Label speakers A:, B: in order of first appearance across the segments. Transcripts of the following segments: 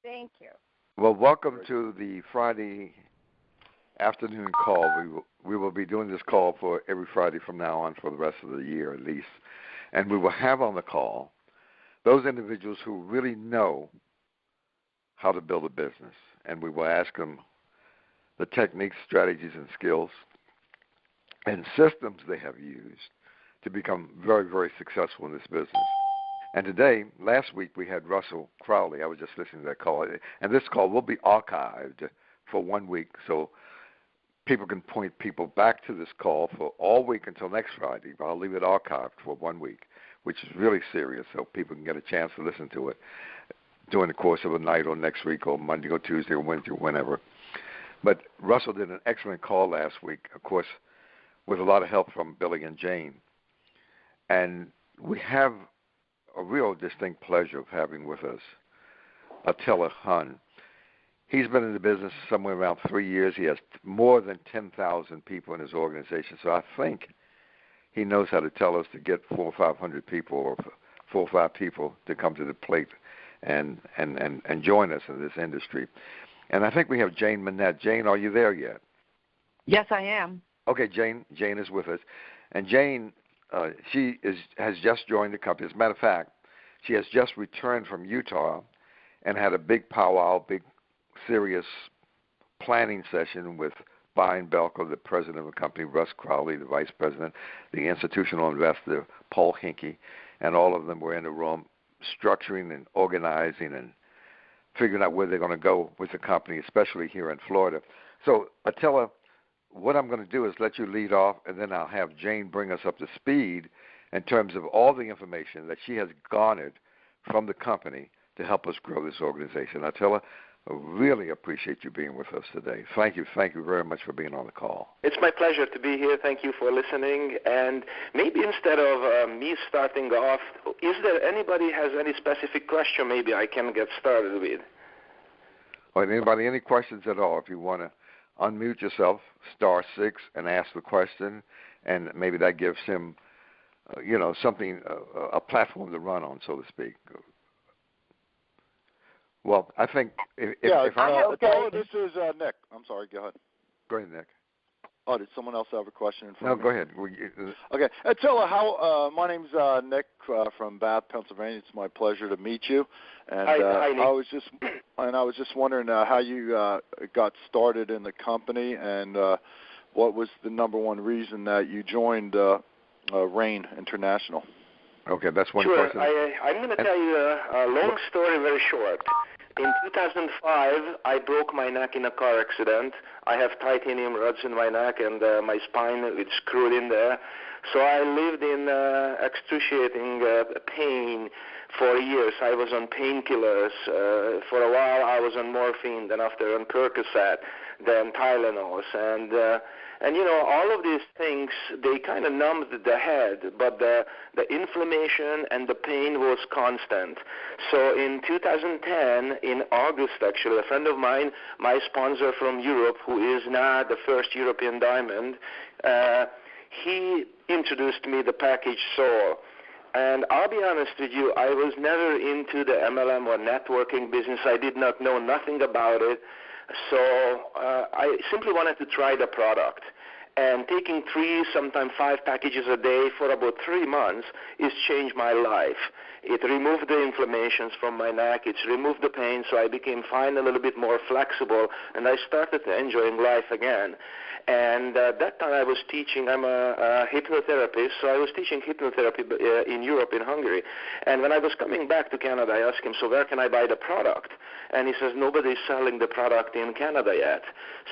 A: Thank you.
B: Well, welcome to the Friday afternoon call. We will be doing this call for every Friday from now on for the rest of the year at least. And we will have on the call those individuals who really know how to build a business. And we will ask them the techniques, strategies, and skills and systems they have used to become very, very successful in this business. And today, last week, we had Russell Crowley. I was just listening to that call. And this call will be archived for 1 week, so people can point people back to this call for all week until next Friday. But I'll leave it archived for 1 week, which is really serious, so people can get a chance to listen to it during the course of a night or next week or Monday or Tuesday or Wednesday or whenever. But Russell did an excellent call last week, of course, with a lot of help from Billy and Jane. And we have a real distinct pleasure of having with us Attila Hun. He's been in the business somewhere around 3 years. He has more than 10,000 people in his organization. So I think he knows how to tell us to get 400 or 500 people or 4 or 5 people to come to the plate and join us in this industry. And I think we have Jane Manette. Jane, are you there yet?
C: Yes, I am.
B: Okay, Jane is with us. And Jane, has just joined the company. As a matter of fact, she has just returned from Utah and had a big powwow, big serious planning session with Brian Belko, the president of the company, Russ Crowley, the vice president, the institutional investor, Paul Hinkey, and all of them were in the room structuring and organizing and figuring out where they're going to go with the company, especially here in Florida. So, Attila, what I'm going to do is let you lead off, and then I'll have Jane bring us up to speed in terms of all the information that she has garnered from the company to help us grow this organization. Attila, I really appreciate you being with us today. Thank you very much for being on the call.
D: It's my pleasure to be here. Thank you for listening. And maybe instead of me starting off, is there anybody has any specific question maybe I can get started with?
B: All right, anybody, any questions at all? If you want to unmute yourself, *6, and ask the question, and maybe that gives him, something, a platform to run on, so to speak. Well, I think if
E: this is Nick. I'm sorry, go ahead.
B: Go ahead, Nick.
E: Oh, did someone else have a question in
B: No,
E: front of me?
B: go ahead.
E: Okay. Attila, my name's Nick from Bath, Pennsylvania. It's my pleasure to meet you. And
D: hi, Nick.
E: I was just wondering how you got started in the company and what was the number one reason that you joined Rain International.
B: Okay, that's one
D: sure.
B: question.
D: I'm going to tell you a long story very short. In 2005, I broke my neck in a car accident. I have titanium rods in my neck and my spine is screwed in there. So I lived in excruciating pain for years. I was on painkillers. For a while I was on morphine, then after on Percocet, then Tylenols. And all of these things, they kind of numbed the head, but the inflammation and the pain was constant. So in 2010, in August actually, a friend of mine, my sponsor from Europe, who is now the first European diamond, he introduced me the package Soul. And I'll be honest with you, I was never into the MLM or networking business. I did not know nothing about it. So I simply wanted to try the product. And taking 3, sometimes 5 packages a day for about 3 months has changed my life. It removed the inflammations from my neck. It's removed the pain, so I became fine, a little bit more flexible, and I started enjoying life again. And at that time I was teaching, I'm a hypnotherapist, so I was teaching hypnotherapy in Europe, in Hungary. And when I was coming back to Canada, I asked him, so where can I buy the product? And he says, nobody's selling the product in Canada yet.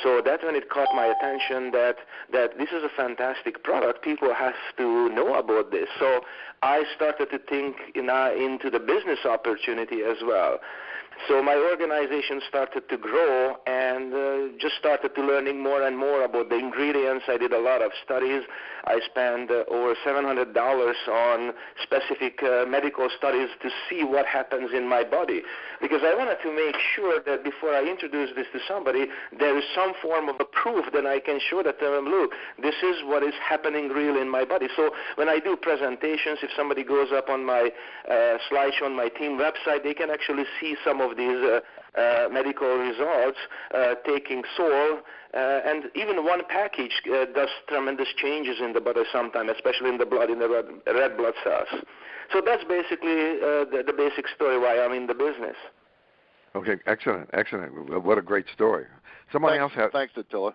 D: So that's when it caught my attention that this is a fantastic product. People have to know about this. So I started to think into the business opportunity as well. So my organization started to grow and just started to learning more and more about the ingredients. I did a lot of studies. I spent over $700 on specific medical studies to see what happens in my body, because I wanted to make sure that before I introduce this to somebody, there is some form of a proof that I can show that them, look, this is what is happening really in my body. So when I do presentations, if somebody goes up on my slideshow on my team website, they can actually see some of these medical results taking Soul. And even one package does tremendous changes in the body sometimes, especially in the blood, in the red blood cells. So that's basically the basic story why I'm in the business.
B: Okay, excellent. What a great story.
E: Thanks, Attila.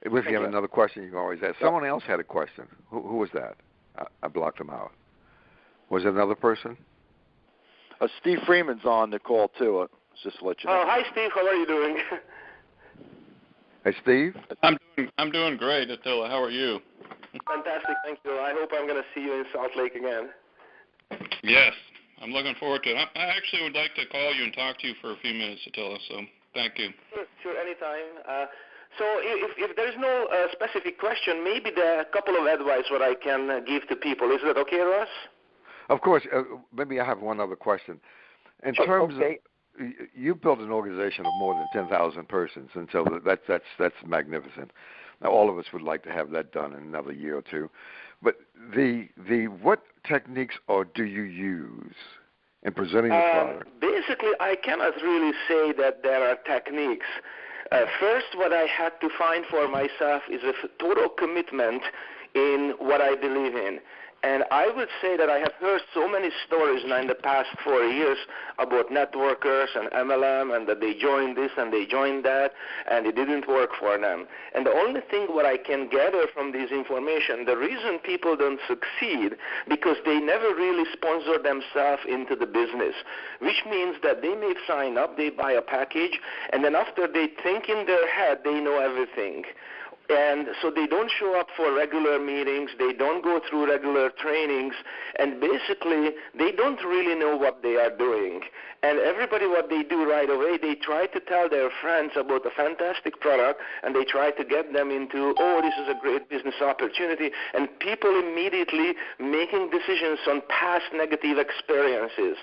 B: If you have another question, you can always ask. Someone else had a question. Who was that? I blocked them out. Was it another person?
E: Steve Freeman's on the call, too. Just to let you know.
D: Oh, hi, Steve. How are you doing?
B: Hey, Steve?
A: I'm doing great, Attila. How are you?
D: Fantastic, thank you. I hope I'm going to see you in Salt Lake again.
A: Yes, I'm looking forward to it. I actually would like to call you and talk to you for a few minutes, Attila, so thank you.
D: Sure, anytime. So if there's no specific question, maybe there are a couple of advice what I can give to people. Is that okay, Russ?
B: Of course. Maybe I have one other question. In terms of, you built an organization of more than 10,000 persons, and so that's magnificent. Now, all of us would like to have that done in another year or two. But what techniques do you use in presenting the product?
D: Basically, I cannot really say that there are techniques. First, what I had to find for myself is a total commitment in what I believe in. And I would say that I have heard so many stories now in the past 4 years about networkers and MLM, and that they joined this and they joined that, and it didn't work for them. And the only thing what I can gather from this information, the reason people don't succeed, because they never really sponsor themselves into the business, which means that they may sign up, they buy a package, and then after they think in their head, they know everything. And so they don't show up for regular meetings, they don't go through regular trainings, and basically they don't really know what they are doing. And everybody, what they do right away, they try to tell their friends about a fantastic product, and they try to get them into, oh, this is a great business opportunity, and people immediately making decisions on past negative experiences.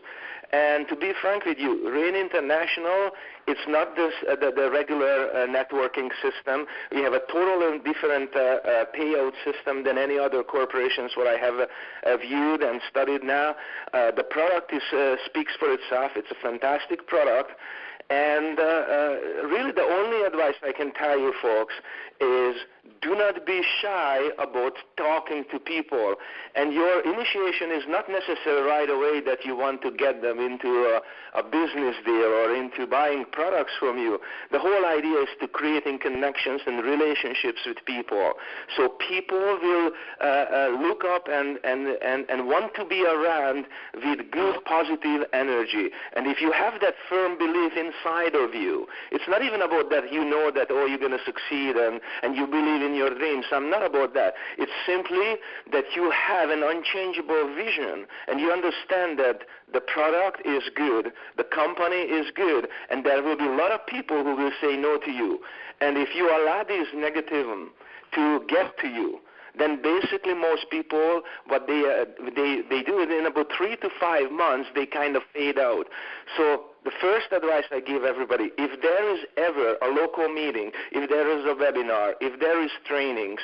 D: And to be frank with you, Rain International, it's not the regular networking system. We have a totally different payout system than any other corporations what I have viewed and studied now. The product speaks for itself. It's a fantastic product. And really the only advice I can tell you folks is do not be shy about talking to people. And your initiation is not necessarily right away that you want to get them into a business deal or into buying products from you. The whole idea is to creating connections and relationships with people. So people will look up and want to be around with good, positive energy. And if you have that firm belief inside of you, it's not even about that you know that, oh, you're going to succeed and you believe in your dreams. I'm not about that. It's simply that you have an unchangeable vision and you understand that the product is good, the company is good, and there will be a lot of people who will say no to you. And if you allow this negativism to get to you, then basically most people, what they do is in about 3 to 5 months, they kind of fade out. So the first advice I give everybody, if there is ever a local meeting, if there is a webinar, if there is trainings,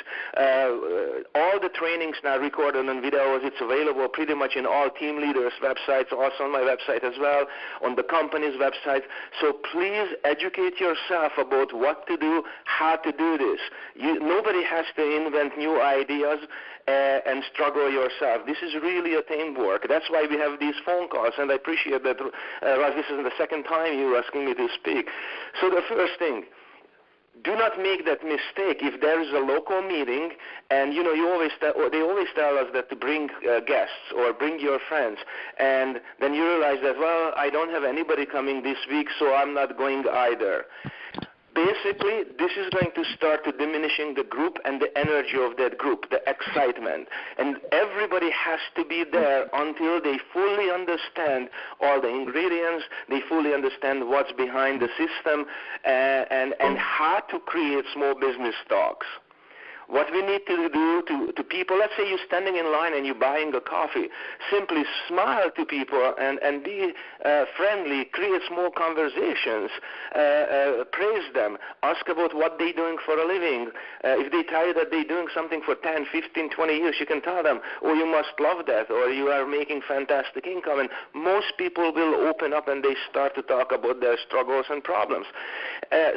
D: all the trainings now recorded on videos, it's available pretty much in all team leaders' websites, also on my website as well, on the company's website. So please educate yourself about what to do, how to do this. Nobody has to invent new ideas and struggle yourself. This is really a teamwork. That's why we have these phone calls, and I appreciate that, Russ, this is the second time you're asking me to speak. So the first thing, do not make that mistake. If there is a local meeting, and they always tell us that to bring guests or bring your friends, and then you realize that, well, I don't have anybody coming this week, so I'm not going either. Basically, this is going to start to diminishing the group and the energy of that group, the excitement. And everybody has to be there until they fully understand all the ingredients, they fully understand what's behind the system, and how to create small business talks. What we need to do to people, let's say you're standing in line and you're buying a coffee, simply smile to people and be friendly, create small conversations, praise them, ask about what they're doing for a living. If they tell you that they're doing something for 10, 15, 20 years, you can tell them, oh, you must love that, or you are making fantastic income. And most people will open up and they start to talk about their struggles and problems.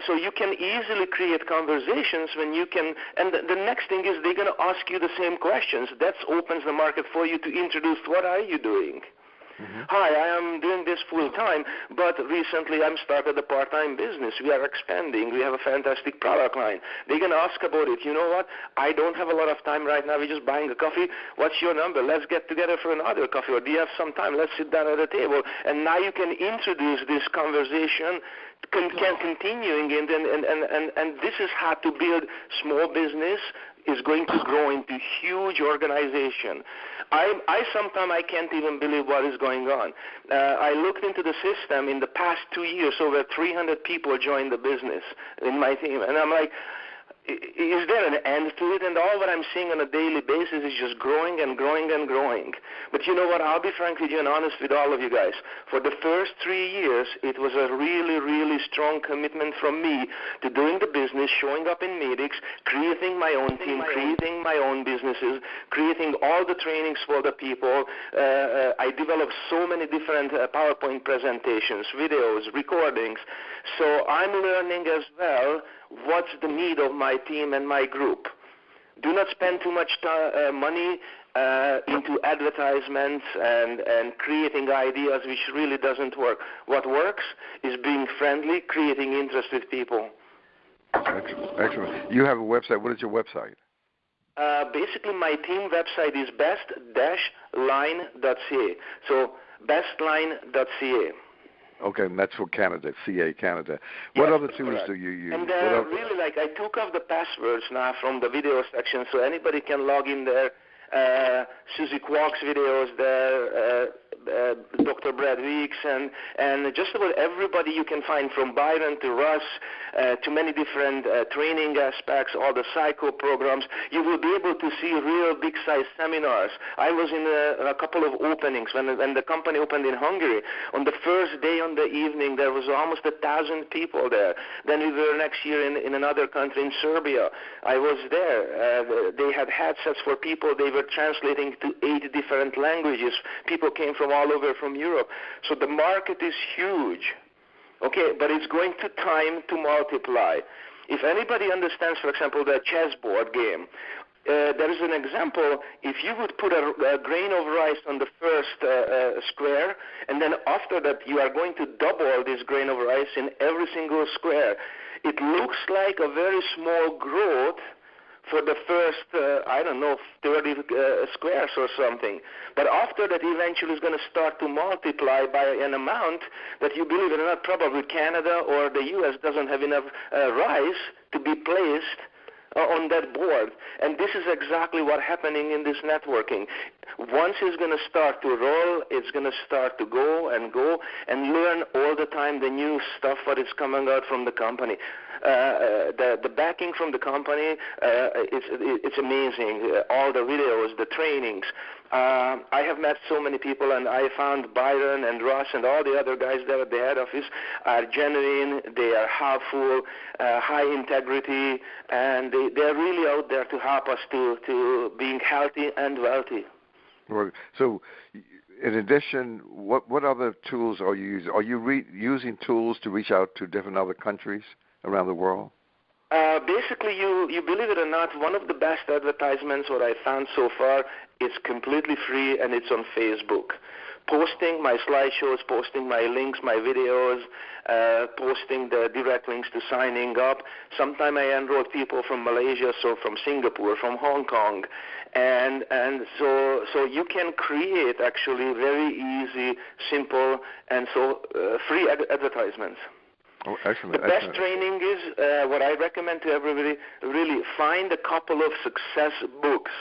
D: So you can easily create conversations when you can, and the next thing is they're going to ask you the same questions. That opens the market for you to introduce what are you doing. Mm-hmm. Hi, I am doing this full time, but recently I'm started a part-time business. We are expanding. We have a fantastic product line. They're going to ask about it. You know what? I don't have a lot of time right now. We're just buying a coffee. What's your number? Let's get together for another coffee. Or do you have some time? Let's sit down at a table. And now you can introduce this conversation continuing, and this is how to build small business is going to grow into huge organization. Sometimes I can't even believe what is going on. I looked into the system. In the past 2 years, over 300 people joined the business in my team, and I'm like, is there an end to it? And all what I'm seeing on a daily basis is just growing and growing and growing. But you know what? I'll be frank with you and honest with all of you guys. For the first 3 years, it was a really, really strong commitment from me to doing the business, showing up in meetings, creating my own team, creating my own businesses, creating all the trainings for the people. I developed so many different PowerPoint presentations, videos, recordings. So I'm learning as well what's the need of my team and my group. Do not spend too much money into advertisements and creating ideas which really doesn't work. What works is being friendly, creating interest with people.
B: Excellent. You have a website. What is your website?
D: Basically, my team website is best-line.ca. So bestline.ca.
B: Okay, and that's for Canada, CA Canada. What other tools do you use?
D: And really, I took off the passwords now from the video section, so anybody can log in there. Susie Kwok's videos there, Dr. Brad Weeks, and just about everybody you can find, from Byron to Russ, to many different training aspects, all the psycho programs. You will be able to see real big-size seminars. I was in a couple of openings when the company opened in Hungary. On the first day on the evening, there was almost 1,000 people there. Then we were next year in another country, in Serbia. I was there. They had headsets for people. They were translating to 8 different languages. People came from all over from Europe. So the market is huge. Okay, but it's going to time to multiply. If anybody understands, for example, the chessboard game, there is an example. If you would put a grain of rice on the first square, and then after that you are going to double this grain of rice in every single square, it looks like a very small growth for the first, 30 squares or something. But after that, eventually it's going to start to multiply by an amount that, you believe it or not, probably Canada or the U.S. doesn't have enough rice to be placed on that board. And this is exactly what's happening in this networking. Once it's going to start to roll, it's going to start to go and learn all the time the new stuff what is coming out from the company. The backing from the company, it's amazing. All the videos, the trainings. I have met so many people, and I found Byron and Russ and all the other guys there at the head office are genuine, they are helpful, high integrity, and they're really out there to help us to being healthy and wealthy.
B: Well, so in addition, what other tools are you using? Are you using tools to reach out to different other countries around the world?
D: Basically, you believe it or not, one of the best advertisements what I found so far is completely free, and it's on Facebook. Posting my slideshows, posting my links, my videos, posting the direct links to signing up. Sometimes I enroll people from Malaysia, so from Singapore, from Hong Kong, and so you can create actually very easy, simple, and so free advertisements.
B: Oh, excellent.
D: The best training is what I recommend to everybody, really find a couple of success books.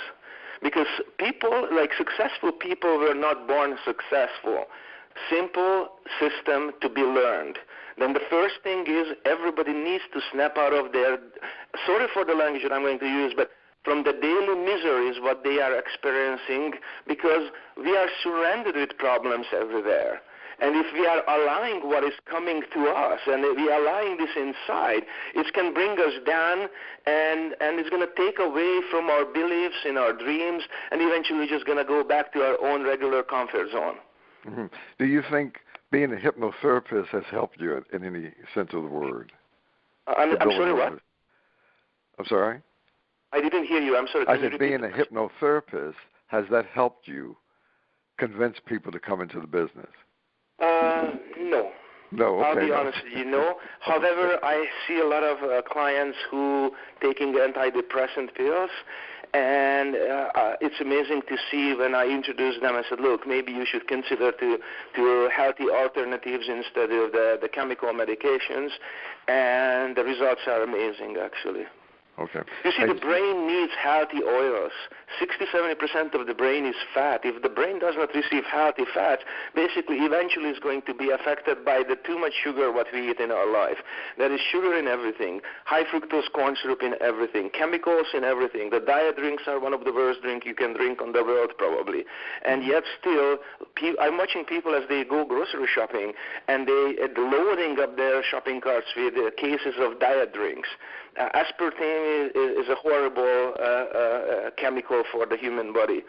D: Because people, like successful people, were not born successful. Simple system to be learned. Then the first thing is everybody needs to snap out of their, sorry for the language that I'm going to use, but from the daily miseries what they are experiencing, because we are surrounded with problems everywhere. And if we are allowing what is coming to us, and if we are allowing this inside, it can bring us down, and it's going to take away from our beliefs and our dreams, and eventually just going to go back to our own regular comfort zone.
B: Mm-hmm. Do you think being a hypnotherapist has helped you in any sense of the word?
D: I'm sorry, what?
B: I'm sorry?
D: I didn't hear you. I'm sorry.
B: I said being a hypnotherapist, has that helped you convince people to come into the business?
D: No.
B: No, okay.
D: I'll be honest with you, no. However, I see a lot of clients who taking antidepressant pills, and it's amazing to see when I introduce them. I said, look, maybe you should consider to healthy alternatives instead of the chemical medications, and the results are amazing, actually.
B: Okay.
D: You see, the brain needs healthy oils. 60-70% of the brain is fat. If the brain does not receive healthy fats, basically eventually is going to be affected by the too much sugar what we eat in our life. There is sugar in everything, high fructose corn syrup in everything, chemicals in everything. The diet drinks are one of the worst drinks you can drink on the world probably. And yet still, I'm watching people as they go grocery shopping, and they loading up their shopping carts with cases of diet drinks. Aspartame is a horrible chemical for the human body.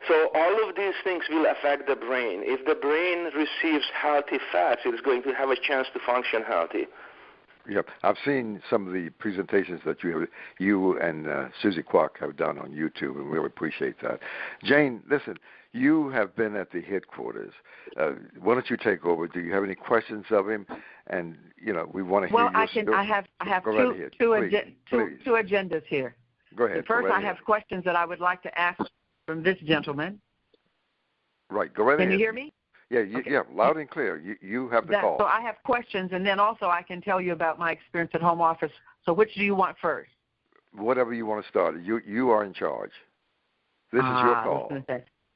D: So all of these things will affect the brain. If the brain receives healthy fats, it's going to have a chance to function healthy.
B: Yep. I've seen some of the presentations that you and Susie Kwok have done on YouTube, and really appreciate that. Jane, listen, you have been at the headquarters. Why don't you take over? Do you have any questions of him? And we want to hear your story.
C: Well, I have two agendas here.
B: Go ahead.
C: First, I have questions that I would like to ask from this gentleman.
B: Right. Go right ahead.
C: Can you hear me?
B: Yeah.
C: Okay.
B: Yeah. Loud and clear. You have the call.
C: So I have questions, and then also I can tell you about my experience at home office. So which do you want first?
B: Whatever you want to start. You are in charge. This is your call.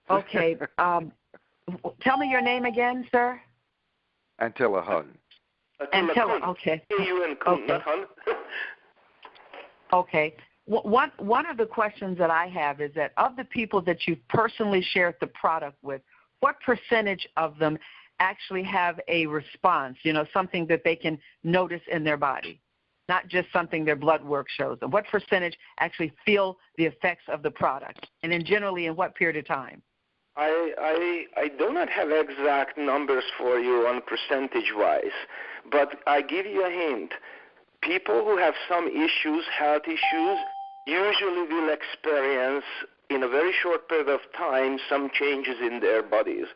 C: Okay. Tell me your name again, sir.
B: Attila Hun.
C: Attila. Okay. Okay. One of the questions that I have is that of the people that you personally shared the product with, what percentage of them actually have a response, something that they can notice in their body, not just something their blood work shows them? What percentage actually feel the effects of the product, and then generally in what period of time?
D: I do not have exact numbers for you on percentage-wise, but I give you a hint. People who have some issues, health issues, usually will experience in a very short period of time some changes in their bodies.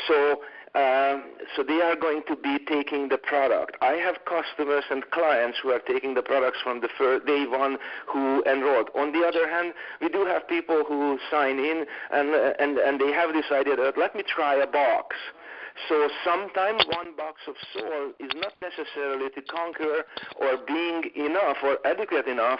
D: So they are going to be taking the product. I have customers and clients who are taking the products from the first day one who enrolled. On the other hand, we do have people who sign in and they have this idea that let me try a box. So sometimes one box of salt is not necessarily to conquer or being enough or adequate enough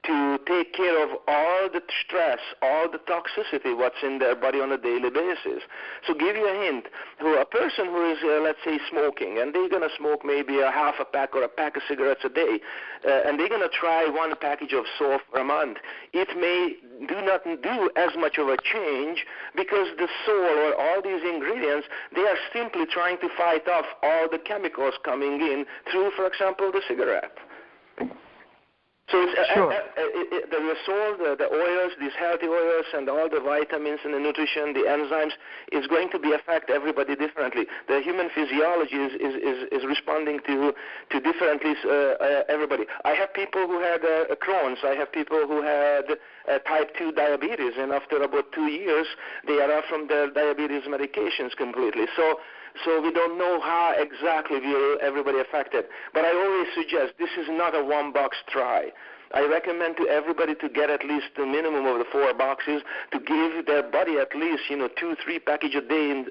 D: to take care of all the stress, all the toxicity what's in their body on a daily basis. So give you a hint. A person who is, let's say, smoking, and they're going to smoke maybe a half a pack or a pack of cigarettes a day, and they're going to try one package of salt for a month. It may not do as much of a change because the salt or all these ingredients, they are simply trying to fight off all the chemicals coming in through, for example, the cigarette. So it's
C: sure.
D: The salt, the oils, these healthy oils, and all the vitamins and the nutrition, the enzymes, is going to affect everybody differently. The human physiology is responding to differently everybody. I have people who had Crohn's. I have people who had type 2 diabetes, and after about 2 years, they are off from their diabetes medications completely. So we don't know how exactly will everybody affected. But I always suggest this is not a one-box try. I recommend to everybody to get at least the minimum of the 4 boxes to give their body at least 2-3 packages a day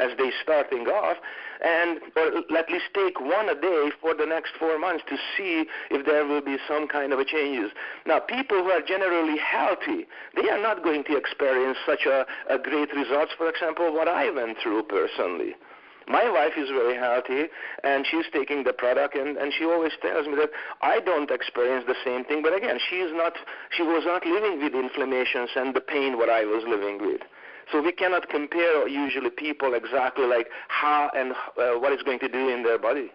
D: as they starting off, or at least take one a day for the next 4 months to see if there will be some kind of a changes. Now, people who are generally healthy, they are not going to experience such a great results. For example, what I went through personally. My wife is very healthy, and she's taking the product, and she always tells me that I don't experience the same thing. But again, she was not living with inflammations and the pain what I was living with. So we cannot compare usually people exactly like how and what it's going to do in their body.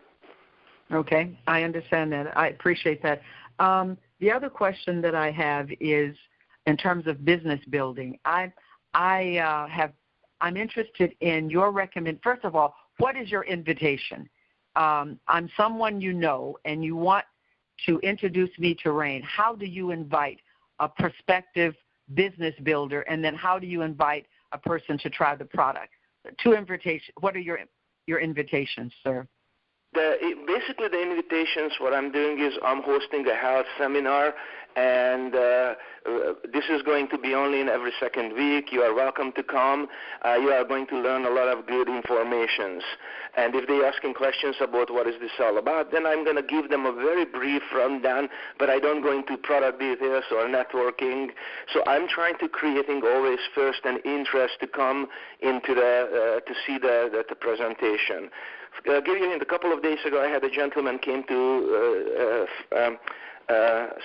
C: Okay, I understand that. I appreciate that. The other question that I have is in terms of business building. I'm interested in your recommend. First of all, what is your invitation? I'm someone you know, and you want to introduce me to Rain. How do you invite a prospective business builder, and then how do you invite a person to try the product? Two invitations. What are your invitations, sir?
D: Basically, the invitations, what I'm doing is I'm hosting a health seminar, and this is going to be only in every second week. You are welcome to come. You are going to learn a lot of good informations. And if they're asking questions about what is this all about, then I'm going to give them a very brief rundown, but I don't go into product details or networking. So I'm trying to creating always first an interest to come into to see the presentation. Give you a couple of days ago, I had a gentleman came to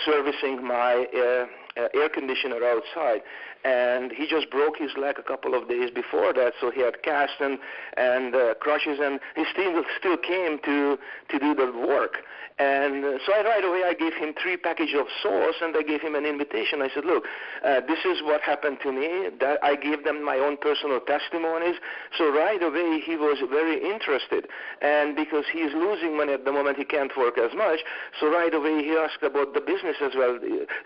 D: servicing my air conditioner outside, and he just broke his leg a couple of days before that, so he had cast and crutches, and he still came to do the work. And so right away I gave him 3 packages of sauce, and I gave him an invitation. I said, look, this is what happened to me. That I gave them my own personal testimonies. So right away he was very interested. And because he's losing money at the moment, he can't work as much. So right away he asked about the business as well.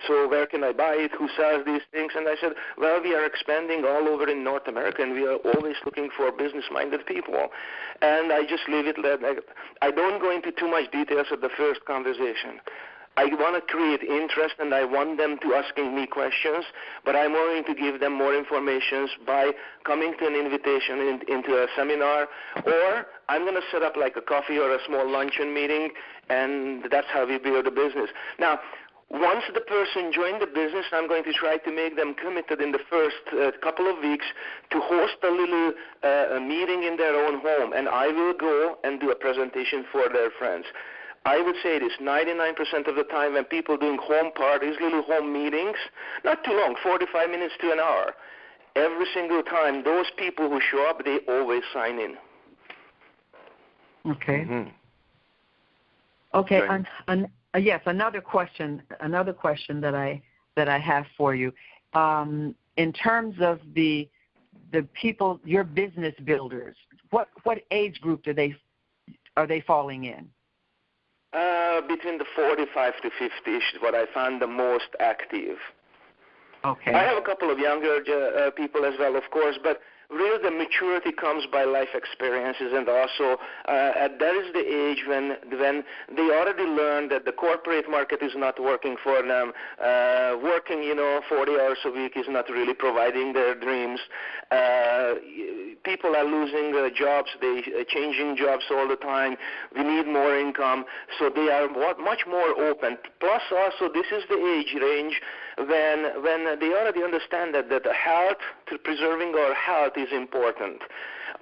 D: So where can I buy it? Who sells these things? And I said, well, we are expanding all over in North America, and we are always looking for business-minded people. And I just leave it like that. I don't go into too much details at the first conversation. I want to create interest, and I want them to asking me questions, but I'm going to give them more information by coming to an invitation into a seminar, or I'm going to set up like a coffee or a small luncheon meeting, and that's how we build a business. Now, once the person joined the business, I'm going to try to make them committed in the first couple of weeks to host a little meeting in their own home, and I will go and do a presentation for their friends. I would say this 99% of the time when people doing home parties, little home meetings, not too long, 45 minutes to an hour, every single time, those people who show up, they always sign in.
C: Okay.
B: Mm-hmm.
C: Okay. Yes, another question that I have for you. In terms of the people, your business builders, what age group are they falling in?
D: Between the 45 to 50 is what I found the most active.
C: Okay.
D: I have a couple of younger people as well, of course, but really the maturity comes by life experiences, and also that is the age when they already learn that the corporate market is not working for them. Working 40 hours a week is not really providing their dreams. People are losing jobs, they changing jobs all the time. We need more income, so they are much more open. Plus also this is the age range when they already understand that the health, to preserving our health is important.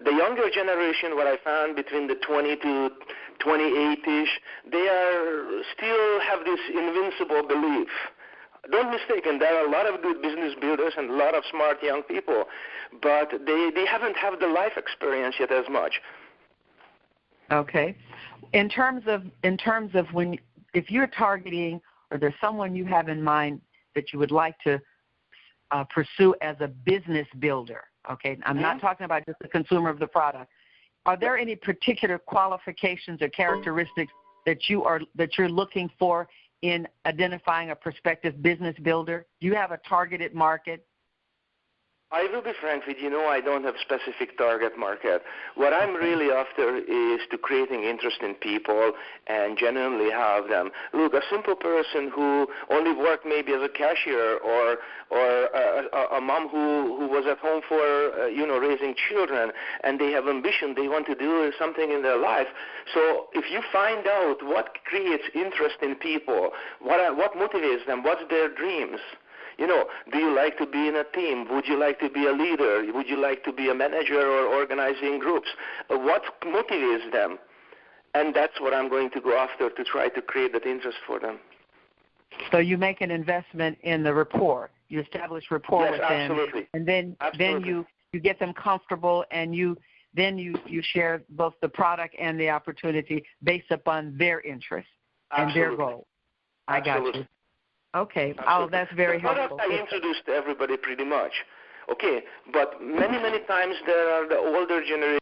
D: The younger generation, what I found between the 20 to 28-ish, they are still have this invincible belief. Don't mistake, and there are a lot of good business builders and a lot of smart young people, but they haven't had the life experience yet as much.
C: Okay. In terms of if you're targeting, or there's someone you have in mind that you would like to pursue as a business builder, okay? I'm not talking about just the consumer of the product. Are there any particular qualifications or characteristics that you're looking for in identifying a prospective business builder? Do you have a targeted market?
D: I will be frank with you, I don't have specific target market. What I'm really after is to creating interest in people and genuinely have them. Look, a simple person who only worked maybe as a cashier or a mom who was at home for, raising children, and they have ambition, they want to do something in their life. So if you find out what creates interest in people, what motivates them, what's their dreams, Do you like to be in a team? Would you like to be a leader? Would you like to be a manager or organizing groups? What motivates them? And that's what I'm going to go after to try to create that interest for them.
C: So you make an investment in the rapport. You establish rapport with them,
D: absolutely.
C: and then you get them comfortable, and you share both the product and the opportunity based upon their interest and their goal. I got you. Okay. Oh, that's very helpful.
D: The product I introduced to everybody pretty much. Okay, but many times there are the older generation.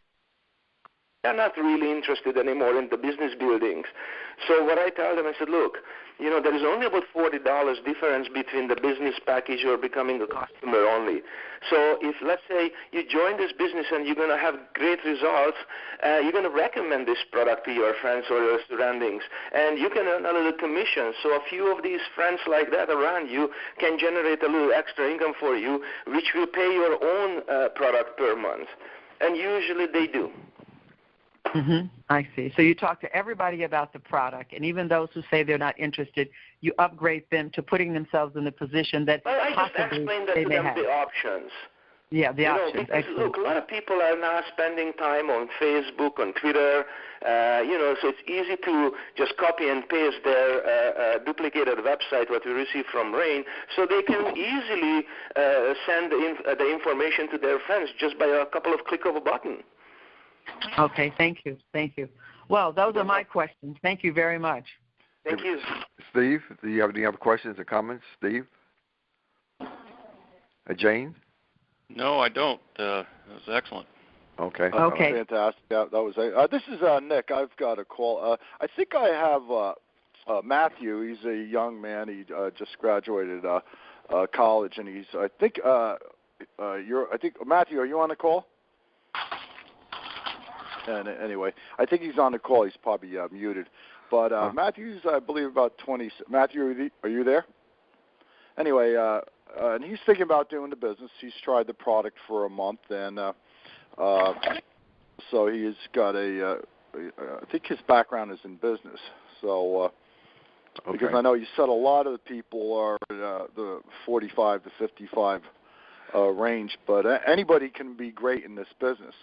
D: They're not really interested anymore in the business buildings. So what I tell them, I said, look, there is only about $40 difference between the business package or becoming a customer only. So if, let's say, you join this business and you're going to have great results, you're going to recommend this product to your friends or your surroundings, and you can earn a little commission. So a few of these friends like that around you can generate a little extra income for you, which will pay your own product per month. And usually they do.
C: I see. So you talk to everybody about the product, and even those who say they're not interested, you upgrade them to putting themselves in the position that
D: I
C: possibly
D: just explain that
C: they
D: to
C: may
D: them
C: have.
D: the options.
C: Yeah, the options.
D: Because, look, a lot of people are now spending time on Facebook, on Twitter, so it's easy to just copy and paste their duplicated website, what we receive from Rain, so they can easily send the information to their friends just by a couple of click of a button.
C: Okay, thank you. Well, those are my questions. Thank you very much.
D: Thank you.
B: Steve, do you have any other questions or comments? Steve? Jane?
A: No, I don't. That was excellent.
B: Okay.
E: Fantastic. That was this is Nick. I've got a call. I think I have Matthew. He's a young man. He just graduated college, and he's. I think Matthew. Are you on the call? And anyway, I think he's on the call. He's probably muted. But Matthew's, I believe, about 20. Matthew, are you there? Anyway, and he's thinking about doing the business. He's tried the product for a month, and so he's got I think his background is in business. So because I know you said a lot of the people are the 45 to 55 range, but anybody can be great in this business.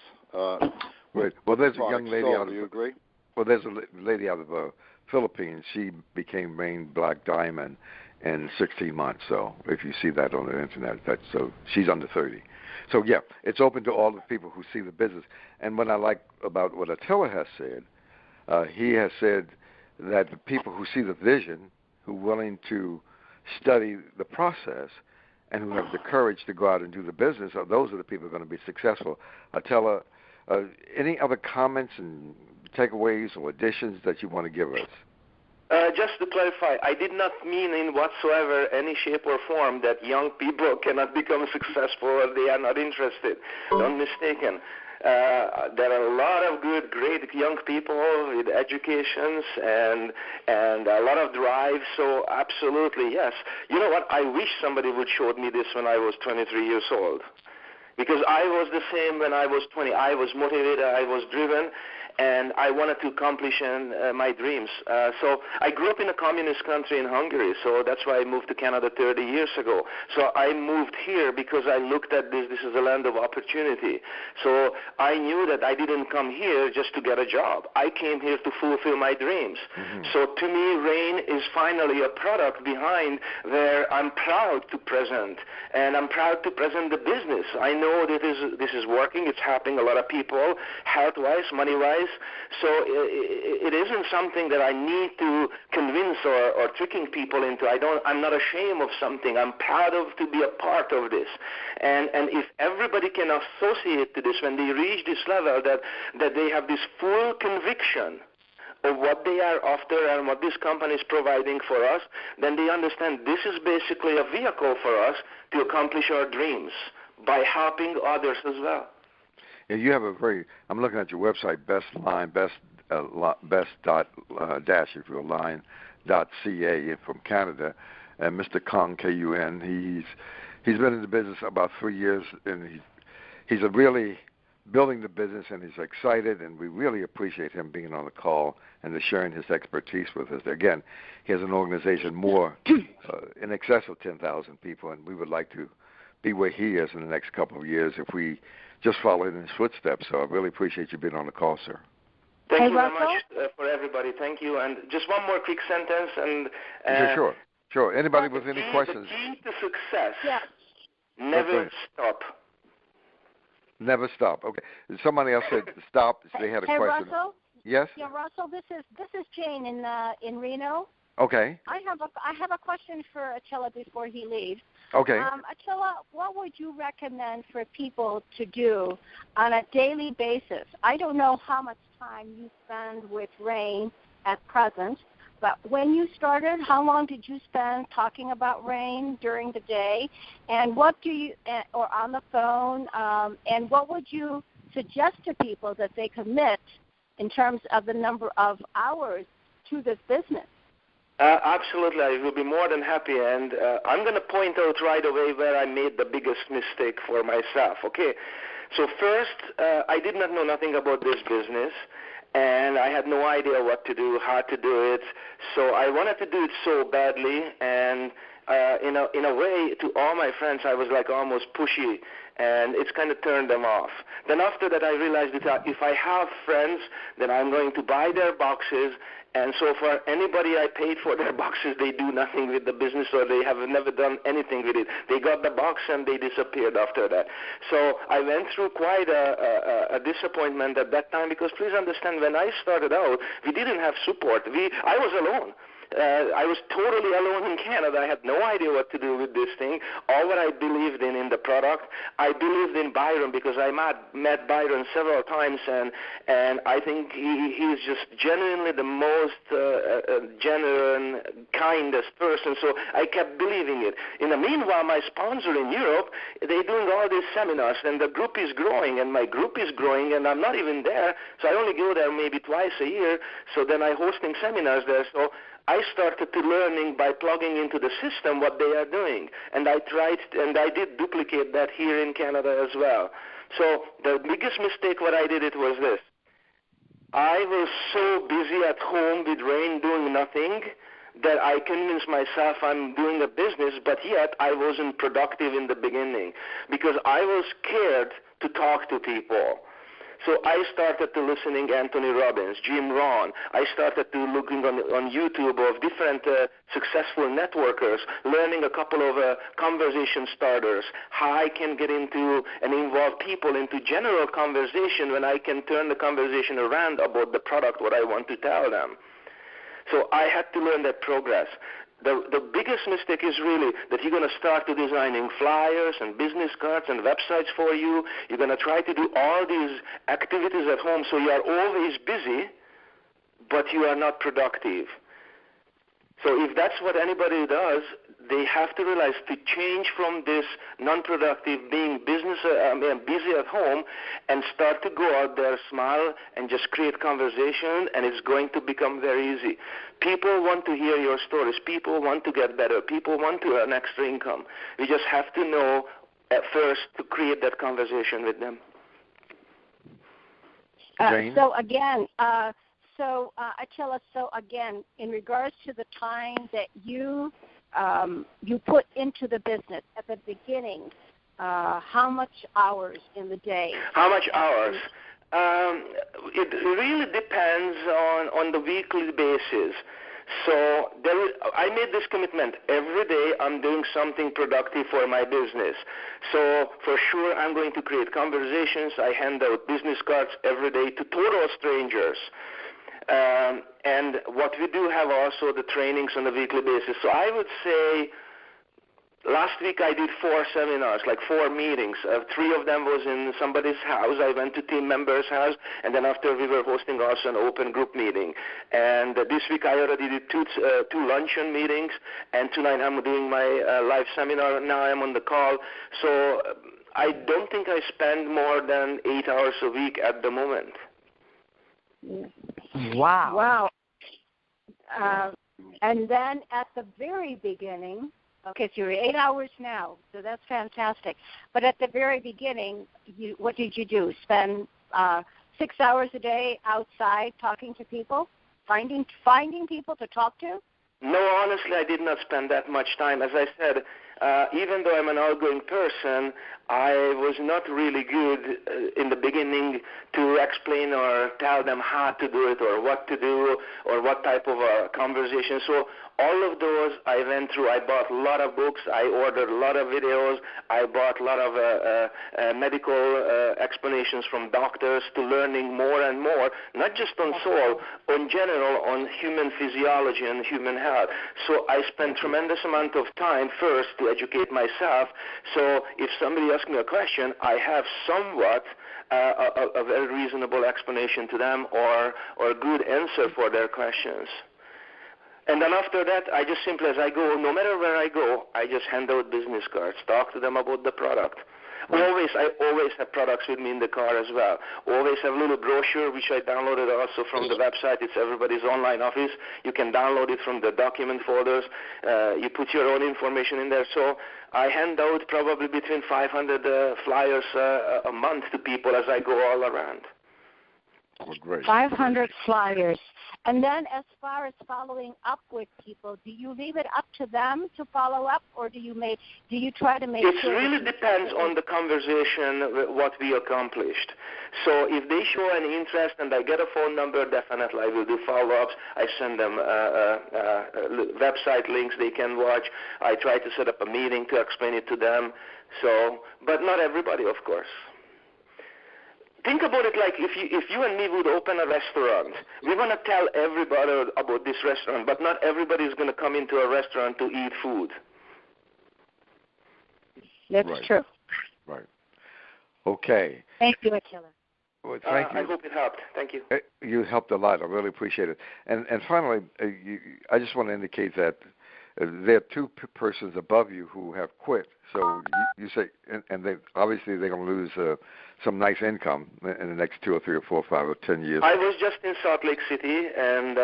B: Right. Well, there's a young lady out of.
E: Do you agree?
B: Well, there's a lady out of the Philippines. She became Rain Black Diamond in 16 months. So if you see that on the internet, so she's under 30. So yeah, it's open to all the people who see the business. And what I like about what Attila has said, he has said that the people who see the vision, who are willing to study the process, and who have the courage to go out and do the business, those are the people who are going to be successful. Attila, any other comments and takeaways or additions that you want to give us?
D: Just to clarify, I did not mean in whatsoever, any shape or form, that young people cannot become successful or they are not interested. Don't mistaken. There are a lot of good, great young people with educations and a lot of drive, so absolutely, yes. You know what? I wish somebody would show me this when I was 23 years old. Because I was the same when I was 20. I was motivated, I was driven, and I wanted to accomplish my dreams. So I grew up in a communist country in Hungary, so that's why I moved to Canada 30 years ago. So I moved here because I looked at this is a land of opportunity. So I knew that I didn't come here just to get a job. I came here to fulfill my dreams. So to me, Rain is finally a product behind where I'm proud to present, and I'm proud to present the business. I know that this is working. It's helping a lot of people, health-wise, money-wise. So it isn't something that I need to convince or tricking people into. I'm not ashamed of something. I'm proud to be a part of this. And if everybody can associate to this, when they reach this level, that they have this full conviction of what they are after and what this company is providing for us, then they understand this is basically a vehicle for us to accomplish our dreams by helping others as well.
B: Yeah, you have I'm looking at your website, best.dash, if you will, line.ca from Canada, and Mr. Kung, K-U-N, he's been in the business about 3 years, and he's a really building the business, and he's excited, and we really appreciate him being on the call and sharing his expertise with us. Again, he has an organization more in excess of 10,000 people, and we would like to be where he is in the next couple of years if we just follow in his footsteps. So I really appreciate you being on the call, sir.
D: Thank you very much for everybody. Thank you. And just one more quick sentence. And
B: Sure. Anybody with any questions?
D: The key to success.
F: Yeah.
D: Never stop.
B: Never stop. Okay. Somebody else said stop. They had a question.
F: Russell?
B: Yes.
F: Yeah, Russell. This is Jane in Reno.
B: Okay.
F: I have a question for Attila before he leaves.
B: Okay.
F: Attila, what would you recommend for people to do on a daily basis? I don't know how much time you spend with Rain at present, but when you started, how long did you spend talking about Rain during the day, and what do you, or on the phone, and what would you suggest to people that they commit in terms of the number of hours to this business?
D: Absolutely, I will be more than happy, and I'm going to point out right away where I made the biggest mistake for myself, okay? So first, I did not know nothing about this business, and I had no idea what to do, how to do it, so I wanted to do it so badly, and in a way, to all my friends, I was like almost pushy, and it's kind of turned them off. Then after that, I realized that if I have friends, then I'm going to buy their boxes, and so for anybody I paid for their boxes, they do nothing with the business, or they have never done anything with it. They got the box and they disappeared after that. So I went through quite a disappointment at that time, because please understand, when I started out, we didn't have support. I was alone. I was totally alone in Canada. I had no idea what to do with this thing. All what I believed in the product, I believed in Byron, because I met Byron several times, and I think he's just genuinely the most genuine, kindest person. So I kept believing it. In the meanwhile, my sponsor in Europe, they're doing all these seminars, and the group is growing, and my group is growing, and I'm not even there. So I only go there maybe twice a year. So then I'm hosting seminars there. So I started to learning by plugging into the system what they are doing, and I did duplicate that here in Canada as well. So the biggest mistake what I did was this. I was so busy at home with Rain doing nothing that I convinced myself I'm doing a business, but yet I wasn't productive in the beginning because I was scared to talk to people. So I started to listening Anthony Robbins, Jim Rohn. I started to looking on YouTube of different successful networkers, learning a couple of conversation starters, how I can get into and involve people into general conversation when I can turn the conversation around about the product, what I want to tell them. So I had to learn that progress. The biggest mistake is really that you're going to start to designing flyers and business cards and websites for you. You're going to try to do all these activities at home, so you are always busy, but you are not productive. So if that's what anybody does, they have to realize to change from this non-productive being busy at home and start to go out there, smile, and just create conversation, and it's going to become very easy. People want to hear your stories. People want to get better. People want to earn extra income. We just have to know at first to create that conversation with them.
F: So again, Attila, in regards to the time that you put into the business at the beginning, how much hours in the day?
D: How much hours? It really depends on the weekly basis. So I made this commitment. Every day I'm doing something productive for my business. So for sure I'm going to create conversations. I hand out business cards every day to total strangers. And what we do have also the trainings on a weekly basis. So I would say last week I did 4 seminars, like 4 meetings. 3 of them was in somebody's house. I went to team members' house, and then after we were hosting also an open group meeting. And this week I already did 2 luncheon meetings, and tonight I'm doing my live seminar. Now I'm on the call. So I don't think I spend more than 8 hours a week at the moment.
C: Wow.
F: And then at the very beginning, Okay, so you're 8 hours now, so that's fantastic. But at the very beginning, what did you do? Spend 6 hours a day outside talking to people, finding people to talk to?
D: No, honestly, I did not spend that much time. As I said, even though I'm an outgoing person, I was not really good in the beginning to explain or tell them how to do it or what to do or what type of conversation. So all of those I went through. I bought a lot of books. I ordered a lot of videos. I bought a lot of medical explanations from doctors to learning more and more, not just on soul, in general, on human physiology and human health. So I spent tremendous amount of time first to educate myself. So if somebody asks me a question, I have somewhat a very reasonable explanation to them or a good answer for their questions. And then after that, I just simply, as I go, no matter where I go, I just hand out business cards, talk to them about the product. I always have products with me in the car as well. Always have a little brochure, which I downloaded also from the website. It's everybody's online office. You can download it from the document folders. You put your own information in there. So I hand out probably between 500 flyers a month to people as I go all around.
B: Oh, great.
F: 500 flyers. And then as far as following up with people, do you leave it up to them to follow up, or do you try to make sure?
D: It really depends on the conversation, what we accomplished. So if they show any interest and I get a phone number, definitely I will do follow-ups. I send them website links they can watch. I try to set up a meeting to explain it to them. So, but not everybody, of course. Think about it like if you and me would open a restaurant. We want to tell everybody about this restaurant, but not everybody is going to come into a restaurant to eat food.
F: That's true.
B: Right. Okay.
F: Thank you, Attila.
B: Well, thank you.
D: I hope it helped. Thank you.
B: You helped a lot. I really appreciate it. And finally, I just want to indicate that there are two persons above you who have quit. So you say, and they obviously they're going to lose some nice income in the next 2 or 3 or 4 or 5 or 10 years.
D: I was just in Salt Lake City and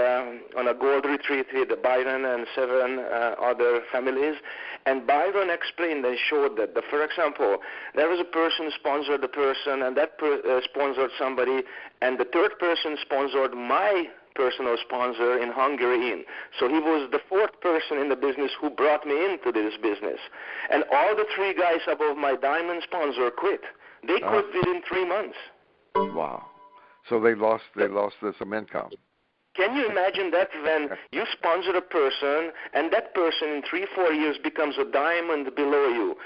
D: on a gold retreat with Byron and 7 other families. And Byron explained and showed that, for example, there was a person sponsored a person, and that sponsored somebody, and the third person sponsored my personal sponsor in Hungary. So he was the 4th person in the business who brought me into this business. And all the 3 guys above my diamond sponsor quit. They quit within 3 months.
B: Wow. So they lost some income.
D: Can you imagine that when you sponsor a person and that person in 3-4 years becomes a diamond below you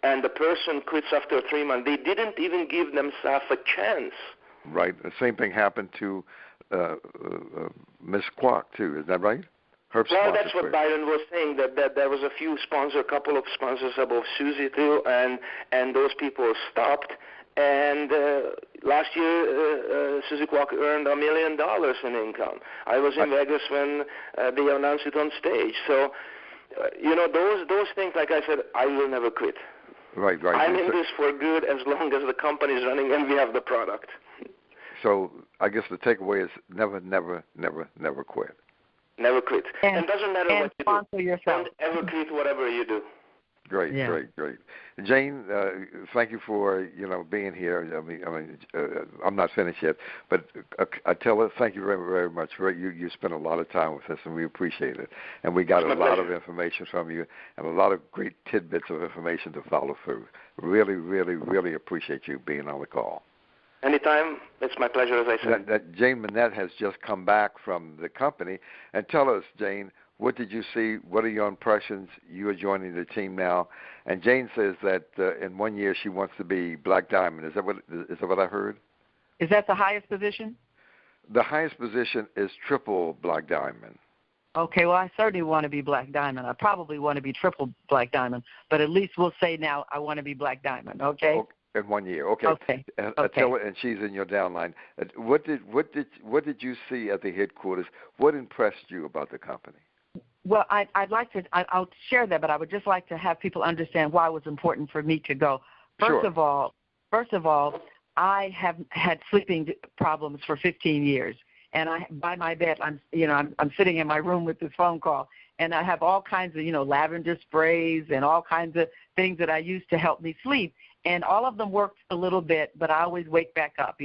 D: and the person quits after 3 months? They didn't even give themselves a chance.
B: Right. The same thing happened to Miss Kwok too. Is that right?
D: Well, that's what Byron was saying, that there was a couple of sponsors above Susie too, and those people stopped. And last year, Susie Kwok earned $1 million in income. I was in Vegas when they announced it on stage. So, those things, like I said, I will never quit.
B: Right.
D: I'm in this for good as long as the company is running and we have the product.
B: So I guess the takeaway is never quit.
D: Never quit. And doesn't matter what you
C: sponsor
D: do.
C: Yourself.
D: Don't ever quit whatever you do.
B: Great. Jane, thank you for being here. I mean, I'm not finished yet, but Attila, thank you very, very much. You spent a lot of time with us, and we appreciate it. And we got a lot of information from you, and a lot of great tidbits of information to follow through. Really, really, really appreciate you being on the call.
D: Anytime. It's my pleasure, as I said.
B: That Jane Manette has just come back from the company. And tell us, Jane, what did you see? What are your impressions? You are joining the team now. And Jane says that in 1 year she wants to be Black Diamond. Is that what I heard?
C: Is that the highest position?
B: The highest position is triple Black Diamond.
C: Okay, well, I certainly want to be Black Diamond. I probably want to be triple Black Diamond, but at least we'll say now I want to be Black Diamond, okay?
B: In 1 year, okay. Attila, and she's in your downline. What did you see at the headquarters? What impressed you about the company?
C: Well, I'd like to. I'll share that, but I would just like to have people understand why it was important for me to go. First of all, I have had sleeping problems for 15 years, and by my bed, I'm sitting in my room with this phone call, and I have all kinds of, lavender sprays and all kinds of things that I use to help me sleep. And all of them worked a little bit, but I always wake back up,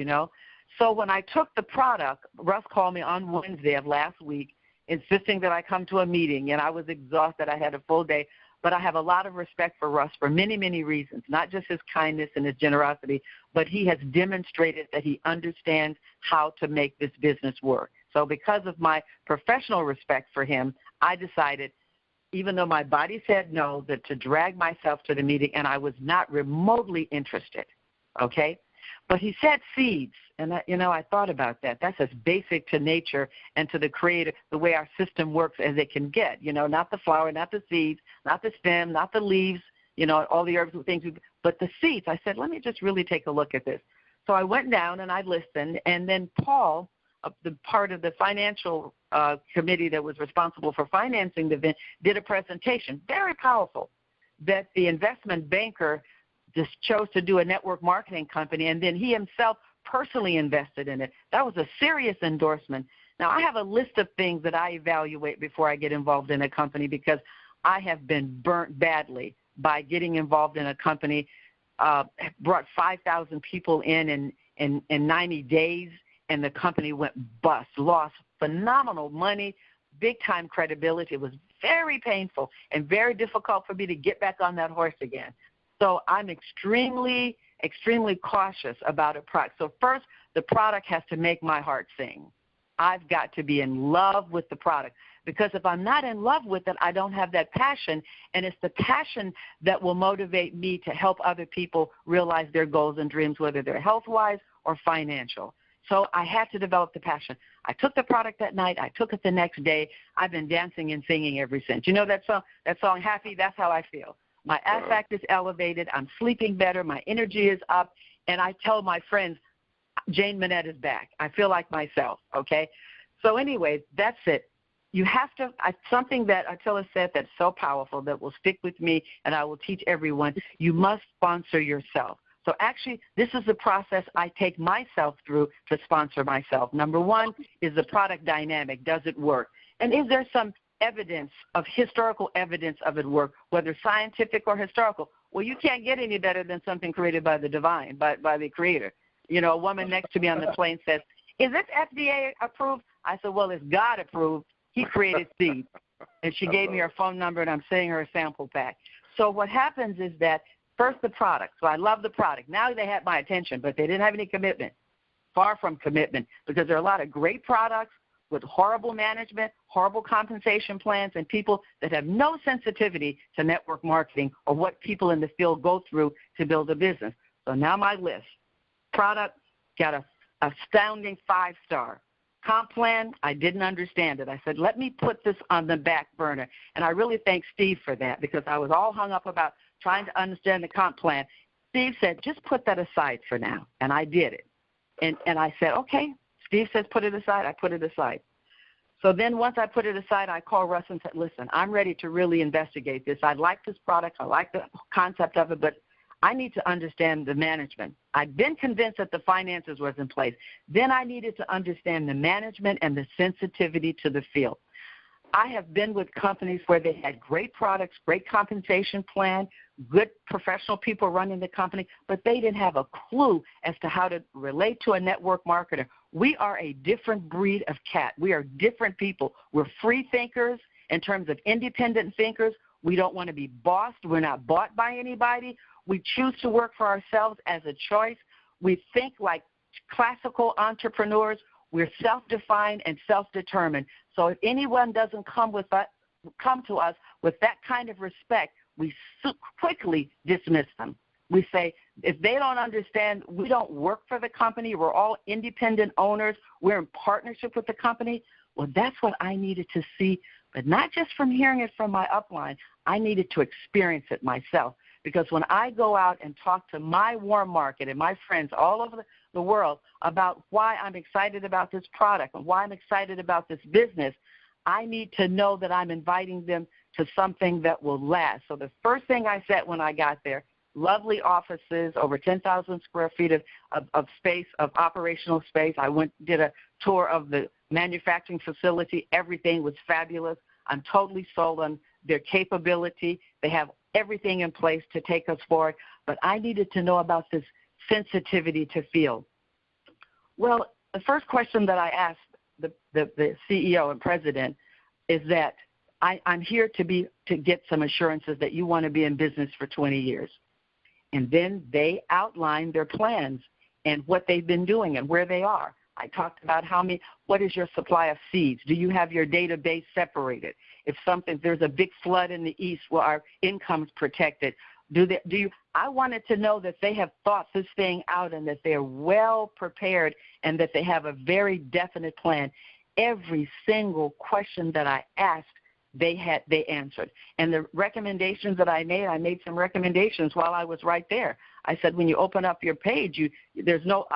C: So when I took the product, Russ called me on Wednesday of last week, insisting that I come to a meeting, and I was exhausted. I had a full day. But I have a lot of respect for Russ for many, many reasons, not just his kindness and his generosity, but he has demonstrated that he understands how to make this business work. So because of my professional respect for him, I decided, even though my body said no, that to drag myself to the meeting, and I was not remotely interested, okay? But he said seeds, and I thought about that. That's as basic to nature and to the Creator, the way our system works as it can get. Not the flower, not the seeds, not the stem, not the leaves, all the herbs and things, but the seeds. I said, let me just really take a look at this. So I went down and I listened, and then Paul, the part of the financial committee that was responsible for financing the event, did a presentation, very powerful, that the investment banker just chose to do a network marketing company, and then he himself personally invested in it. That was a serious endorsement. Now, I have a list of things that I evaluate before I get involved in a company, because I have been burnt badly by getting involved in a company, brought 5,000 people in 90 days, and the company went bust, lost phenomenal money, big-time credibility. It was very painful and very difficult for me to get back on that horse again. So I'm extremely, extremely cautious about a product. So first, the product has to make my heart sing. I've got to be in love with the product, because if I'm not in love with it, I don't have that passion, and it's the passion that will motivate me to help other people realize their goals and dreams, whether they're health-wise or financial. So I had to develop the passion. I took the product that night. I took it the next day. I've been dancing and singing ever since. You know that song, Happy? That's how I feel. My affect is elevated. I'm sleeping better. My energy is up. And I tell my friends, Jane Manette is back. I feel like myself, okay? So anyway, that's it. You have to, something that Attila said that's so powerful that will stick with me, and I will teach everyone, you must sponsor yourself. So actually, this is the process I take myself through to sponsor myself. Number one is the product dynamic. Does it work? And is there some evidence of historical evidence of it work, whether scientific or historical? Well, you can't get any better than something created by the divine, by the Creator. A woman next to me on the plane says, is this FDA approved? I said, well, it's God approved. He created seeds. And she gave me her phone number, and I'm sending her a sample pack. So what happens is that first the product. So I love the product. Now they had my attention, but they didn't have any commitment. Far from commitment, because there are a lot of great products with horrible management, horrible compensation plans, and people that have no sensitivity to network marketing or what people in the field go through to build a business. So now my list. Product, got a astounding 5-star. Comp plan, I didn't understand it. I said, let me put this on the back burner. And I really thank Steve for that, because I was all hung up about trying to understand the comp plan. Steve said, just put that aside for now. And I did it. And I said, okay. Steve says, put it aside. I put it aside. So then once I put it aside, I called Russ and said, listen, I'm ready to really investigate this. I like this product. I like the concept of it, but I need to understand the management. I'd been convinced that the finances was in place. Then I needed to understand the management and the sensitivity to the field. I have been with companies where they had great products, great compensation plan, good professional people running the company, but they didn't have a clue as to how to relate to a network marketer. We are a different breed of cat. We are different people. We're free thinkers in terms of independent thinkers. We don't want to be bossed. We're not bought by anybody. We choose to work for ourselves as a choice. We think like classical entrepreneurs. We're self-defined and self-determined. So if anyone doesn't come to us with that kind of respect, we quickly dismiss them. We say, if they don't understand, we don't work for the company. We're all independent owners. We're in partnership with the company. Well, that's what I needed to see, but not just from hearing it from my upline. I needed to experience it myself, because when I go out and talk to my warm market and my friends all over the world about why I'm excited about this product and why I'm excited about this business, I need to know that I'm inviting them to something that will last. So the first thing I said when I got there, lovely offices, over 10,000 square feet of space, of operational space. I did a tour of the manufacturing facility. Everything was fabulous. I'm totally sold on their capability. They have everything in place to take us forward. But I needed to know about this sensitivity to feel. Well, the first question that I asked the CEO and president is that I'm here to get some assurances that you want to be in business for 20 years. And then they outlined their plans and what they've been doing and where they are. I talked about what is your supply of seeds? Do you have your database separated? If there's a big flood in the east, well, our income's protected. I wanted to know that they have thought this thing out and that they're well prepared and that they have a very definite plan. Every single question that I asked, they answered. And the recommendations that I made some recommendations while I was right there. I said, when you open up your page, there's no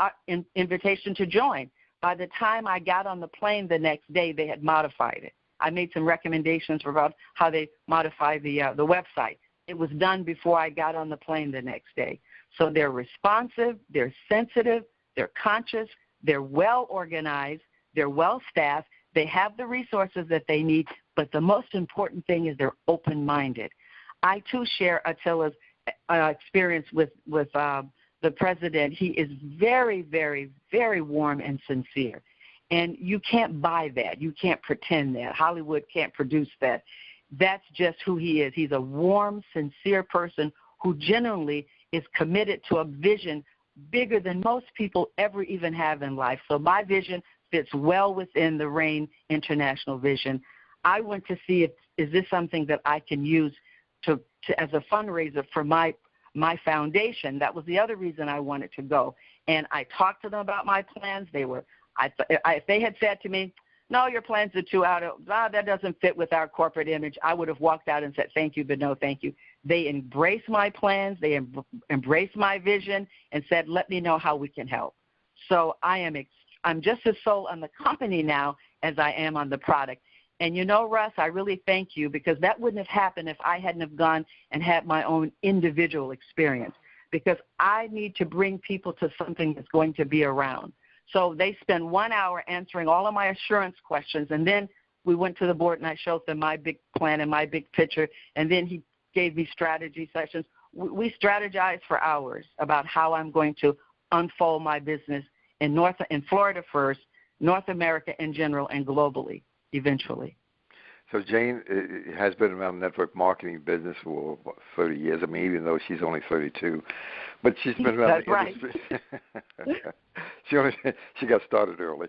C: invitation to join. By the time I got on the plane the next day, they had modified it. I made some recommendations about how they modify the website. It was done before I got on the plane the next day. So they're responsive, they're sensitive, they're conscious, they're well organized, they're well staffed, they have the resources that they need, but the most important thing is they're open-minded. I, too, share Attila's experience with the president. He is very, very, very warm and sincere. And you can't buy that. You can't pretend that. Hollywood can't produce that. That's just who he is. He's a warm, sincere person who genuinely is committed to a vision bigger than most people ever even have in life. So my vision fits well within the RAIN International vision. I went to see is this something that I can use to as a fundraiser for my foundation. That was the other reason I wanted to go. And I talked to them about my plans. If they had said to me, no, your plans are that doesn't fit with our corporate image, I would have walked out and said, thank you, but no thank you. They embraced my plans. They embraced my vision and said, let me know how we can help. So I'm just as sold on the company now as I am on the product. And you know, Russ, I really thank you, because that wouldn't have happened if I hadn't have gone and had my own individual experience, because I need to bring people to something that's going to be around. So they spend 1 hour answering all of my assurance questions, and then we went to the board and I showed them my big plan and my big picture, and then he gave me strategy sessions. We strategized for hours about how I'm going to unfold my business in Florida first, North America in general, and globally eventually.
B: So Jane has been around network marketing business for 30 years. I mean, even though she's only 32, but she's been around the industry. She got started early.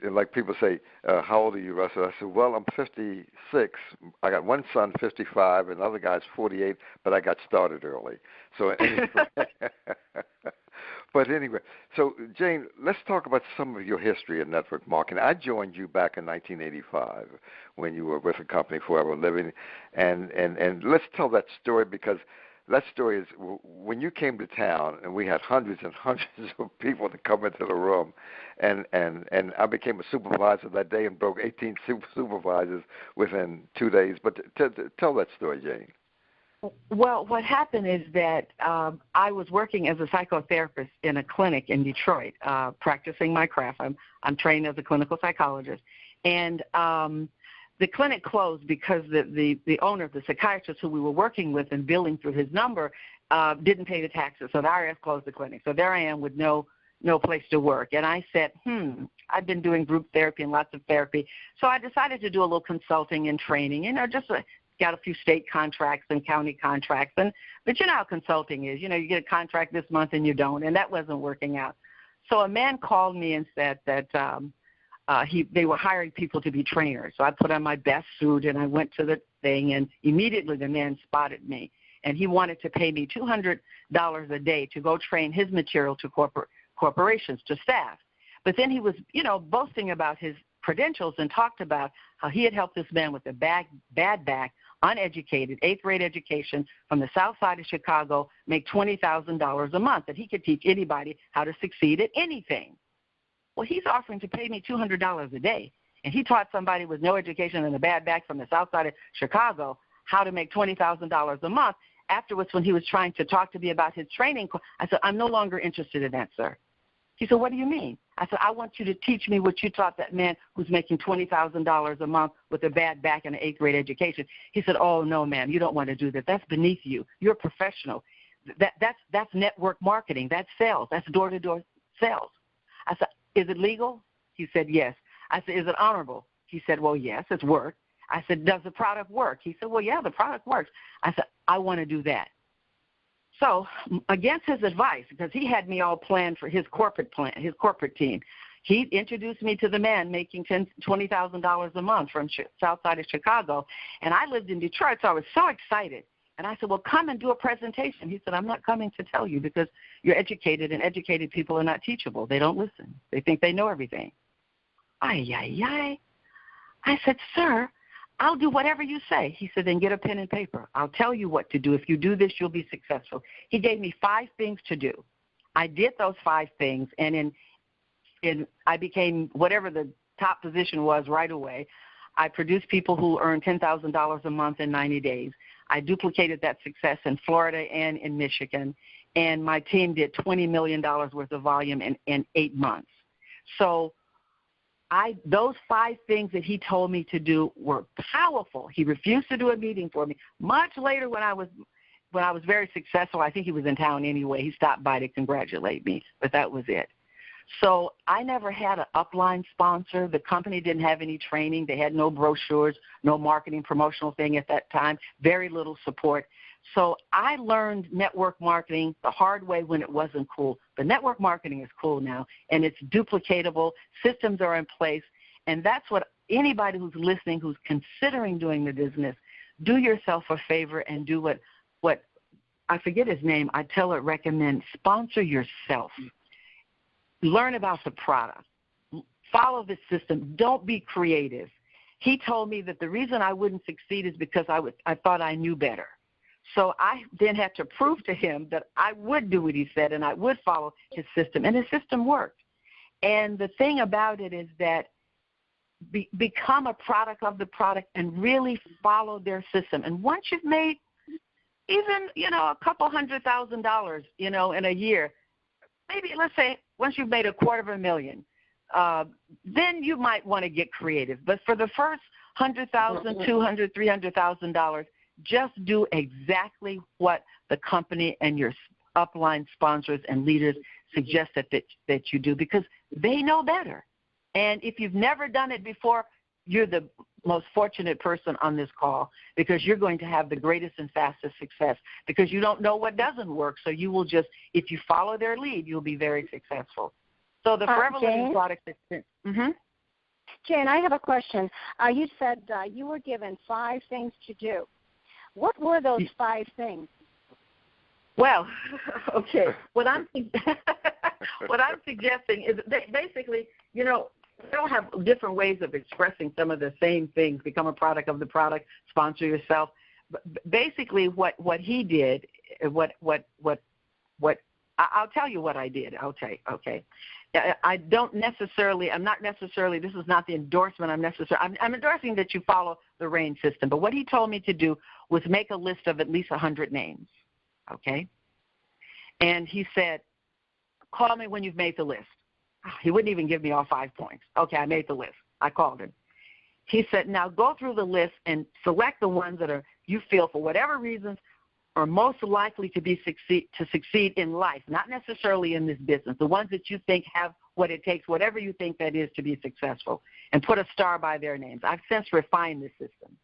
B: Like people say, how old are you, Russ? I said, well, I'm 56. I got one son, 55, and the other guy's 48, but I got started early. So anyway. But anyway, so Jane, let's talk about some of your history in network marketing. I joined you back in 1985 when you were with a company, Forever Living, and let's tell that story, because that story is when you came to town, and we had hundreds and hundreds of people to come into the room, and I became a supervisor that day and broke 18 supervisors within 2 days. But tell that story, Jane.
C: Well, what happened is that I was working as a psychotherapist in a clinic in Detroit, practicing my craft. I'm trained as a clinical psychologist. And the clinic closed because the owner, the psychiatrist who we were working with and billing through his number, didn't pay the taxes. So the IRS closed the clinic. So there I am with no place to work. And I said, I've been doing group therapy and lots of therapy. So I decided to do a little consulting and training, just got a few state contracts and county contracts. But you know how consulting is. You get a contract this month and you don't, and that wasn't working out. So a man called me and said that they were hiring people to be trainers. So I put on my best suit and I went to the thing, and immediately the man spotted me. And he wanted to pay me $200 a day to go train his material to corporations, to staff. But then he was, boasting about his credentials and talked about how he had helped this man with a bad back, uneducated, 8th grade education from the south side of Chicago, make $20,000 a month, that he could teach anybody how to succeed at anything. Well, he's offering to pay me $200 a day, and he taught somebody with no education and a bad back from the south side of Chicago how to make $20,000 a month, afterwards when he was trying to talk to me about his training, I said, I'm no longer interested in that, sir. He said, what do you mean? I said, I want you to teach me what you taught that man who's making $20,000 a month with a bad back and an 8th grade education. He said, oh, no, ma'am, you don't want to do that. That's beneath you. You're a professional. That's network marketing. That's sales. That's door-to-door sales. I said, is it legal? He said, yes. I said, is it honorable? He said, well, yes, it's work. I said, does the product work? He said, well, yeah, the product works. I said, I want to do that. So against his advice, because he had me all planned for his corporate team, he introduced me to the man making $20,000 a month from south side of Chicago, and I lived in Detroit, so I was so excited. And I said, well, come and do a presentation. He said, I'm not coming to tell you because you're educated, and educated people are not teachable. They don't listen. They think they know everything. Ay, ay, ay. I said, sir, I'll do whatever you say. He said, then get a pen and paper. I'll tell you what to do. If you do this, you'll be successful. He gave me 5 things to do. I did those 5 things, and I became whatever the top position was right away. I produced people who earned $10,000 a month in 90 days. I duplicated that success in Florida and in Michigan, and my team did $20 million worth of volume in 8 months. So those 5 things that he told me to do were powerful. He refused to do a meeting for me. Much later, when I was very successful, I think he was in town anyway, he stopped by to congratulate me, but that was it. So I never had an upline sponsor. The company didn't have any training. They had no brochures, no marketing promotional thing at that time, very little support. So I learned network marketing the hard way when it wasn't cool. But network marketing is cool now, and it's duplicatable. Systems are in place, and that's what anybody who's listening, who's considering doing the business, do yourself a favor and do what I forget his name, Attila recommends, sponsor yourself. Learn about the product. Follow the system. Don't be creative. He told me that the reason I wouldn't succeed is because I thought I knew better. So I then had to prove to him that I would do what he said and I would follow his system, and his system worked. And the thing about it is that become a product of the product and really follow their system. And once you've made even, a couple $100,000, in a year, maybe let's say once you've made $250,000, then you might want to get creative. But for the first $100,000, $200,000, $300,000, just do exactly what the company and your upline sponsors and leaders suggest that you do, because they know better. And if you've never done it before, you're the most fortunate person on this call, because you're going to have the greatest and fastest success, because you don't know what doesn't work. So you will just, if you follow their lead, you'll be very successful. So the Forever Living product experience. Mm-hmm.
F: Jane, I have a question. You said you were given 5 things to do. What were those 5 things?
C: Well, okay. What I'm suggesting is that basically, we all have different ways of expressing some of the same things. Become a product of the product, sponsor yourself. But basically, what he did, what I'll tell you what I did. Okay. I'm not necessarily, this is not the endorsement I'm endorsing that you follow the RAIN system. But what he told me to do was make a list of at least 100 names, okay? And he said, call me when you've made the list. He wouldn't even give me all 5 points. Okay, I made the list. I called him. He said, now go through the list and select the ones that you feel for whatever reasons are most likely to succeed in life, not necessarily in this business, the ones that you think have what it takes, whatever you think that is, to be successful, and put a star by their names. I've since refined this system.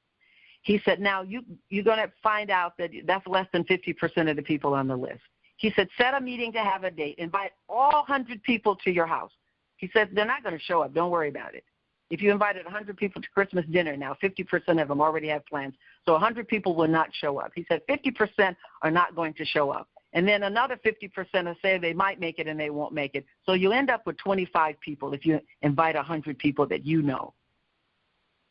C: He said, now you're going to find out that that's less than 50% of the people on the list. He said, set a meeting to have a date. Invite all 100 people to your house. He said, they're not going to show up. Don't worry about it. If you invited 100 people to Christmas dinner now, 50% of them already have plans. So 100 people will not show up. He said 50% are not going to show up. And then another 50% will say they might make it and they won't make it. So you end up with 25 people if you invite 100 people that you know.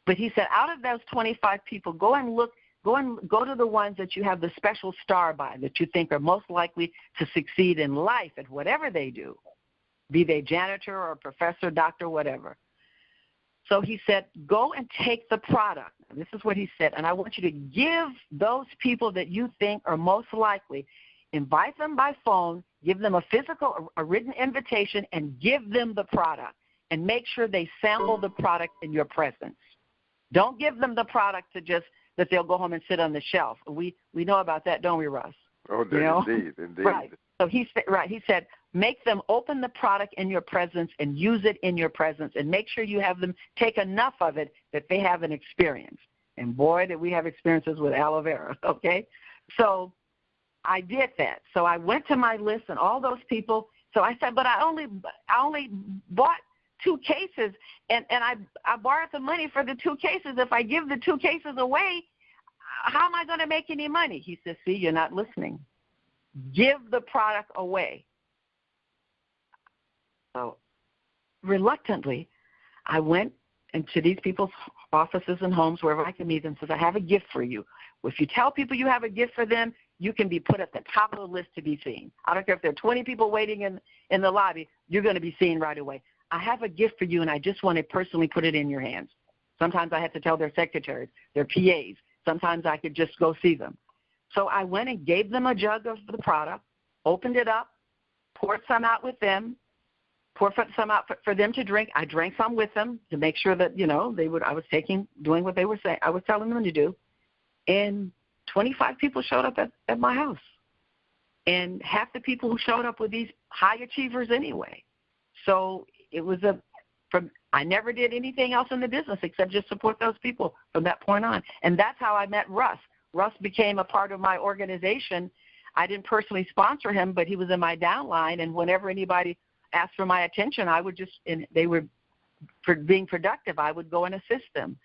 C: But he said, out of those 25 people, go to the ones that you have the special star by, that you think are most likely to succeed in life at whatever they do, be they janitor or professor, doctor, whatever. So he said, go and take the product. This is what he said, and I want you to give those people that you think are most likely, invite them by phone, give them a written invitation, and give them the product, and make sure they sample the product in your presence. Don't give them the product that they'll go home and sit on the shelf. We know about that, don't we, Russ?
B: Oh, indeed.
C: Right. So he said, make them open the product in your presence and use it in your presence, and make sure you have them take enough of it that they have an experience. And boy, did we have experiences with aloe vera, okay? So I did that. So I went to my list and all those people. So I said, but I only bought 2 cases, and I borrowed the money for the 2 cases. If I give the 2 cases away, how am I going to make any money? He said, see, you're not listening. Give the product away. So reluctantly, I went into these people's offices and homes, wherever I can meet them, says, I have a gift for you. If you tell people you have a gift for them, you can be put at the top of the list to be seen. I don't care if there are 20 people waiting in the lobby, you're going to be seen right away. I have a gift for you, and I just want to personally put it in your hands. Sometimes I had to tell their secretaries, their PAs. Sometimes I could just go see them. So I went and gave them a jug of the product, opened it up, poured some out with them, poured some out for them to drink. I drank some with them to make sure that, I was doing what they were saying. I was telling them to do. And 25 people showed up at my house. And half the people who showed up were these high achievers anyway. So it was I never did anything else in the business except just support those people from that point on. And that's how I met Russ. Russ became a part of my organization. I didn't personally sponsor him, but he was in my downline. And whenever anybody asked for my attention, I would and they were being productive, I would go and assist them.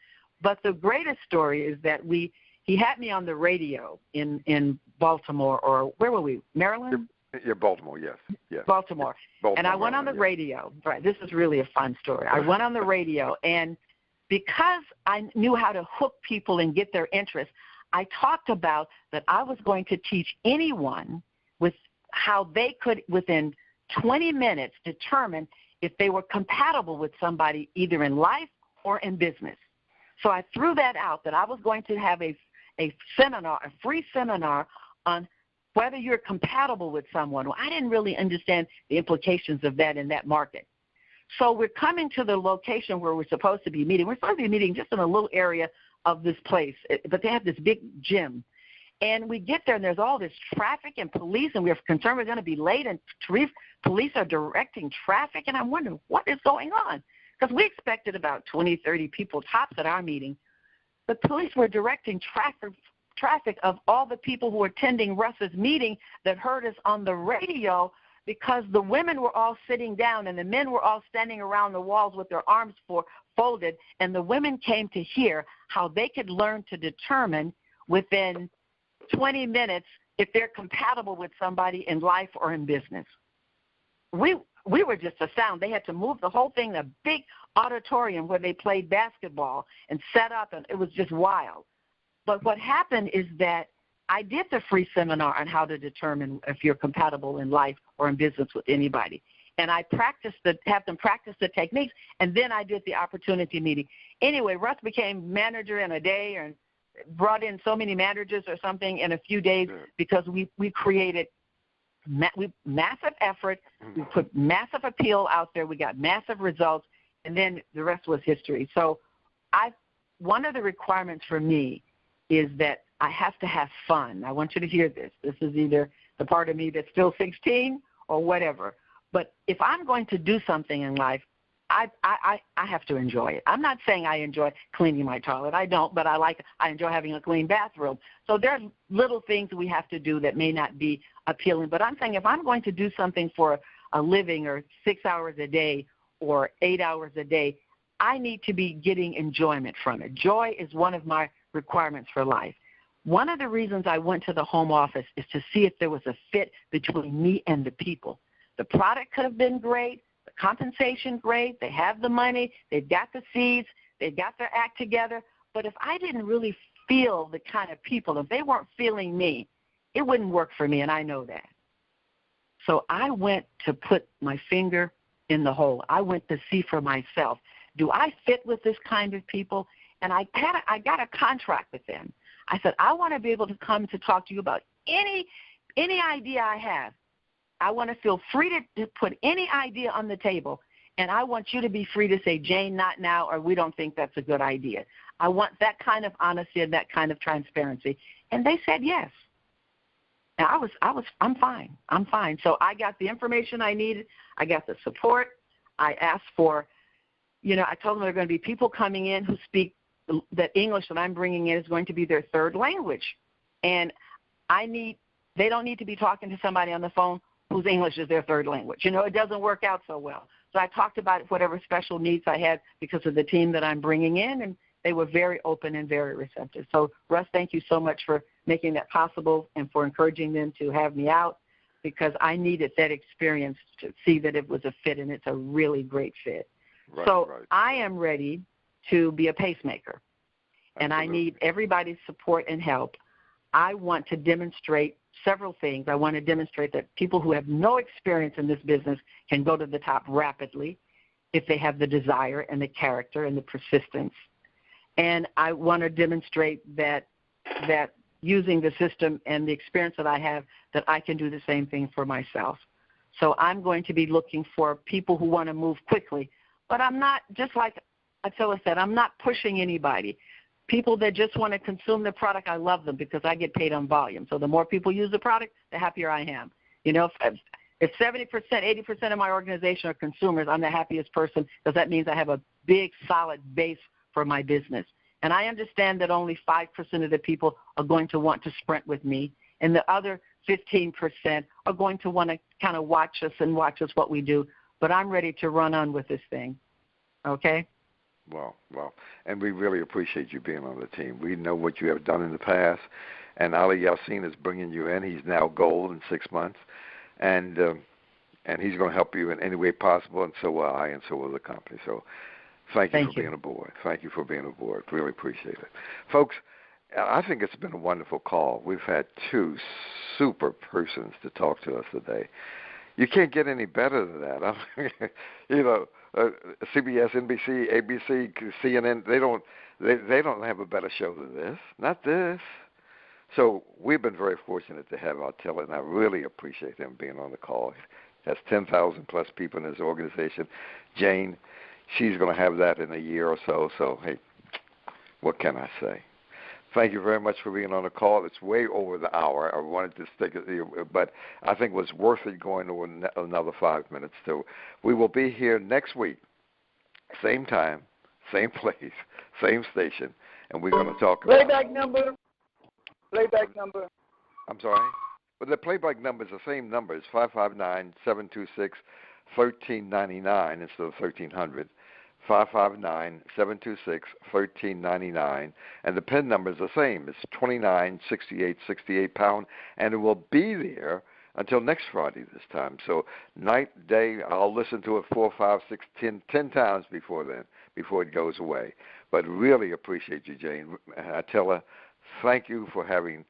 C: But the greatest story is that he had me on the radio in Baltimore, or where were we, Maryland?
B: Yeah, Baltimore, yes.
C: Baltimore. And I went on the radio. Right, this is really a fun story. I went on the radio, and because I knew how to hook people and get their interest, I talked about that I was going to teach anyone with how they could, within 20 minutes, determine if they were compatible with somebody either in life or in business. So I threw that out, that I was going to have a seminar, a free seminar on whether you're compatible with someone. Well, I didn't really understand the implications of that in that market. So we're coming to the location where we're supposed to be meeting. We're supposed to be meeting just in a little area of this place, but they have this big gym. And we get there, and there's all this traffic and police, and we're concerned we're going to be late, and police are directing traffic, and I'm wondering what is going on, because we expected about 20, 30 people tops at our meeting. The police were directing traffic of all the people who were attending Russ's meeting that heard us on the radio, because the women were all sitting down and the men were all standing around the walls with their arms folded, and the women came to hear how they could learn to determine within 20 minutes if they're compatible with somebody in life or in business. We were just astounded. They had to move the whole thing, a big auditorium where they played basketball, and set up, and it was just wild. But what happened is that I did the free seminar on how to determine if you're compatible in life or in business with anybody. And I have them practice the techniques, and then I did the opportunity meeting. Anyway, Russ became manager in a day, and brought in so many managers or something in a few days, because we created massive effort. We put massive appeal out there. We got massive results, and then the rest was history. So one of the requirements for me is that I have to have fun. I want you to hear this. This is either the part of me that's still 16 or whatever. But if I'm going to do something in life, I have to enjoy it. I'm not saying I enjoy cleaning my toilet. I don't, but I enjoy having a clean bathroom. So there are little things we have to do that may not be appealing. But I'm saying if I'm going to do something for a living, or 6 hours a day or 8 hours a day, I need to be getting enjoyment from it. Joy is one of my requirements for life. One of the reasons I went to the home office is to see if there was a fit between me and the people. The product could have been great, the compensation great, they have the money, they've got the seeds, they've got their act together. But if I didn't really feel the kind of people, if they weren't feeling me, it wouldn't work for me, and I know that. So I went to put my finger in the hole. I went to see for myself. do I fit with this kind of people? And I got a contract with them. I said, I want to be able to come to talk to you about any idea I have. I want to feel free to put any idea on the table, and I want you to be free to say, Jane, not now, or we don't think that's a good idea. I want that kind of honesty and that kind of transparency. And they said yes. And I'm fine. I'm fine. So I got the information I needed. I got the support. I asked for, I told them there are going to be people coming in who speak that English that I'm bringing in is going to be their third language. And they don't need to be talking to somebody on the phone whose English is their third language. It doesn't work out so well. So I talked about whatever special needs I had because of the team that I'm bringing in, and they were very open and very receptive. So, Russ, thank you so much for making that possible and for encouraging them to have me out, because I needed that experience to see that it was a fit, and it's a really great fit.
B: Right,
C: so
B: right.
C: I am ready to be a pacemaker, and I need everybody's support and help. I want to demonstrate several things. I want to demonstrate that people who have no experience in this business can go to the top rapidly if they have the desire and the character and the persistence. And I want to demonstrate that using the system and the experience that I have, that I can do the same thing for myself. So I'm going to be looking for people who want to move quickly. But I'm not, just like Attila said, I'm not pushing anybody. People that just want to consume the product, I love them because I get paid on volume. So the more people use the product, the happier I am. If 70%, 80% of my organization are consumers, I'm the happiest person because that means I have a big, solid base for my business. And I understand that only 5% of the people are going to want to sprint with me, and the other 15% are going to want to kind of watch us what we do. But I'm ready to run on with this thing. Okay?
B: Well, and we really appreciate you being on the team. We know what you have done in the past, and Ali Yassin is bringing you in. He's now gold in 6 months, and he's going to help you in any way possible, and so will I, and so will the company. So thank you for being aboard. Thank you for being aboard. Really appreciate it. Folks, I think it's been a wonderful call. We've had two super persons to talk to us today. You can't get any better than that. CBS, NBC, ABC, CNN, they don't have a better show than this. Not this. So we've been very fortunate to have Attila, and I really appreciate him being on the call. He has 10,000 plus people in his organization. Jane, she's going to have that in a year or so. So, hey, what can I say? Thank you very much for being on the call. It's way over the hour. I wanted to stick it, but I think it was worth it going over another 5 minutes. So we will be here next week, same time, same place, same station, and we're going to talk about
G: Playback number.
B: I'm sorry? But the playback number is the same number. It's 559-726-1399 instead of 1300. 559-726-1399, and the PIN number is the same. It's 296868#, and it will be there until next Friday this time. So night, day, I'll listen to it 4, 5, 6, 10 times before then, before it goes away. But really appreciate you, Jane. Attila, thank you for having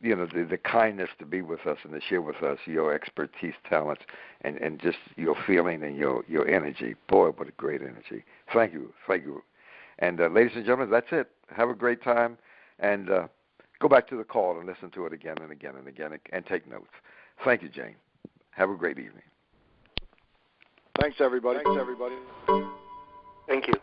B: the kindness to be with us and to share with us your expertise, talents, and just your feeling and your energy. Boy, what a great energy. Thank you. And ladies and gentlemen, that's it. Have a great time, and go back to the call and listen to it again and again and again, and take notes. Thank you, Jane. Have a great evening.
E: Thanks, everybody.
D: Thank you.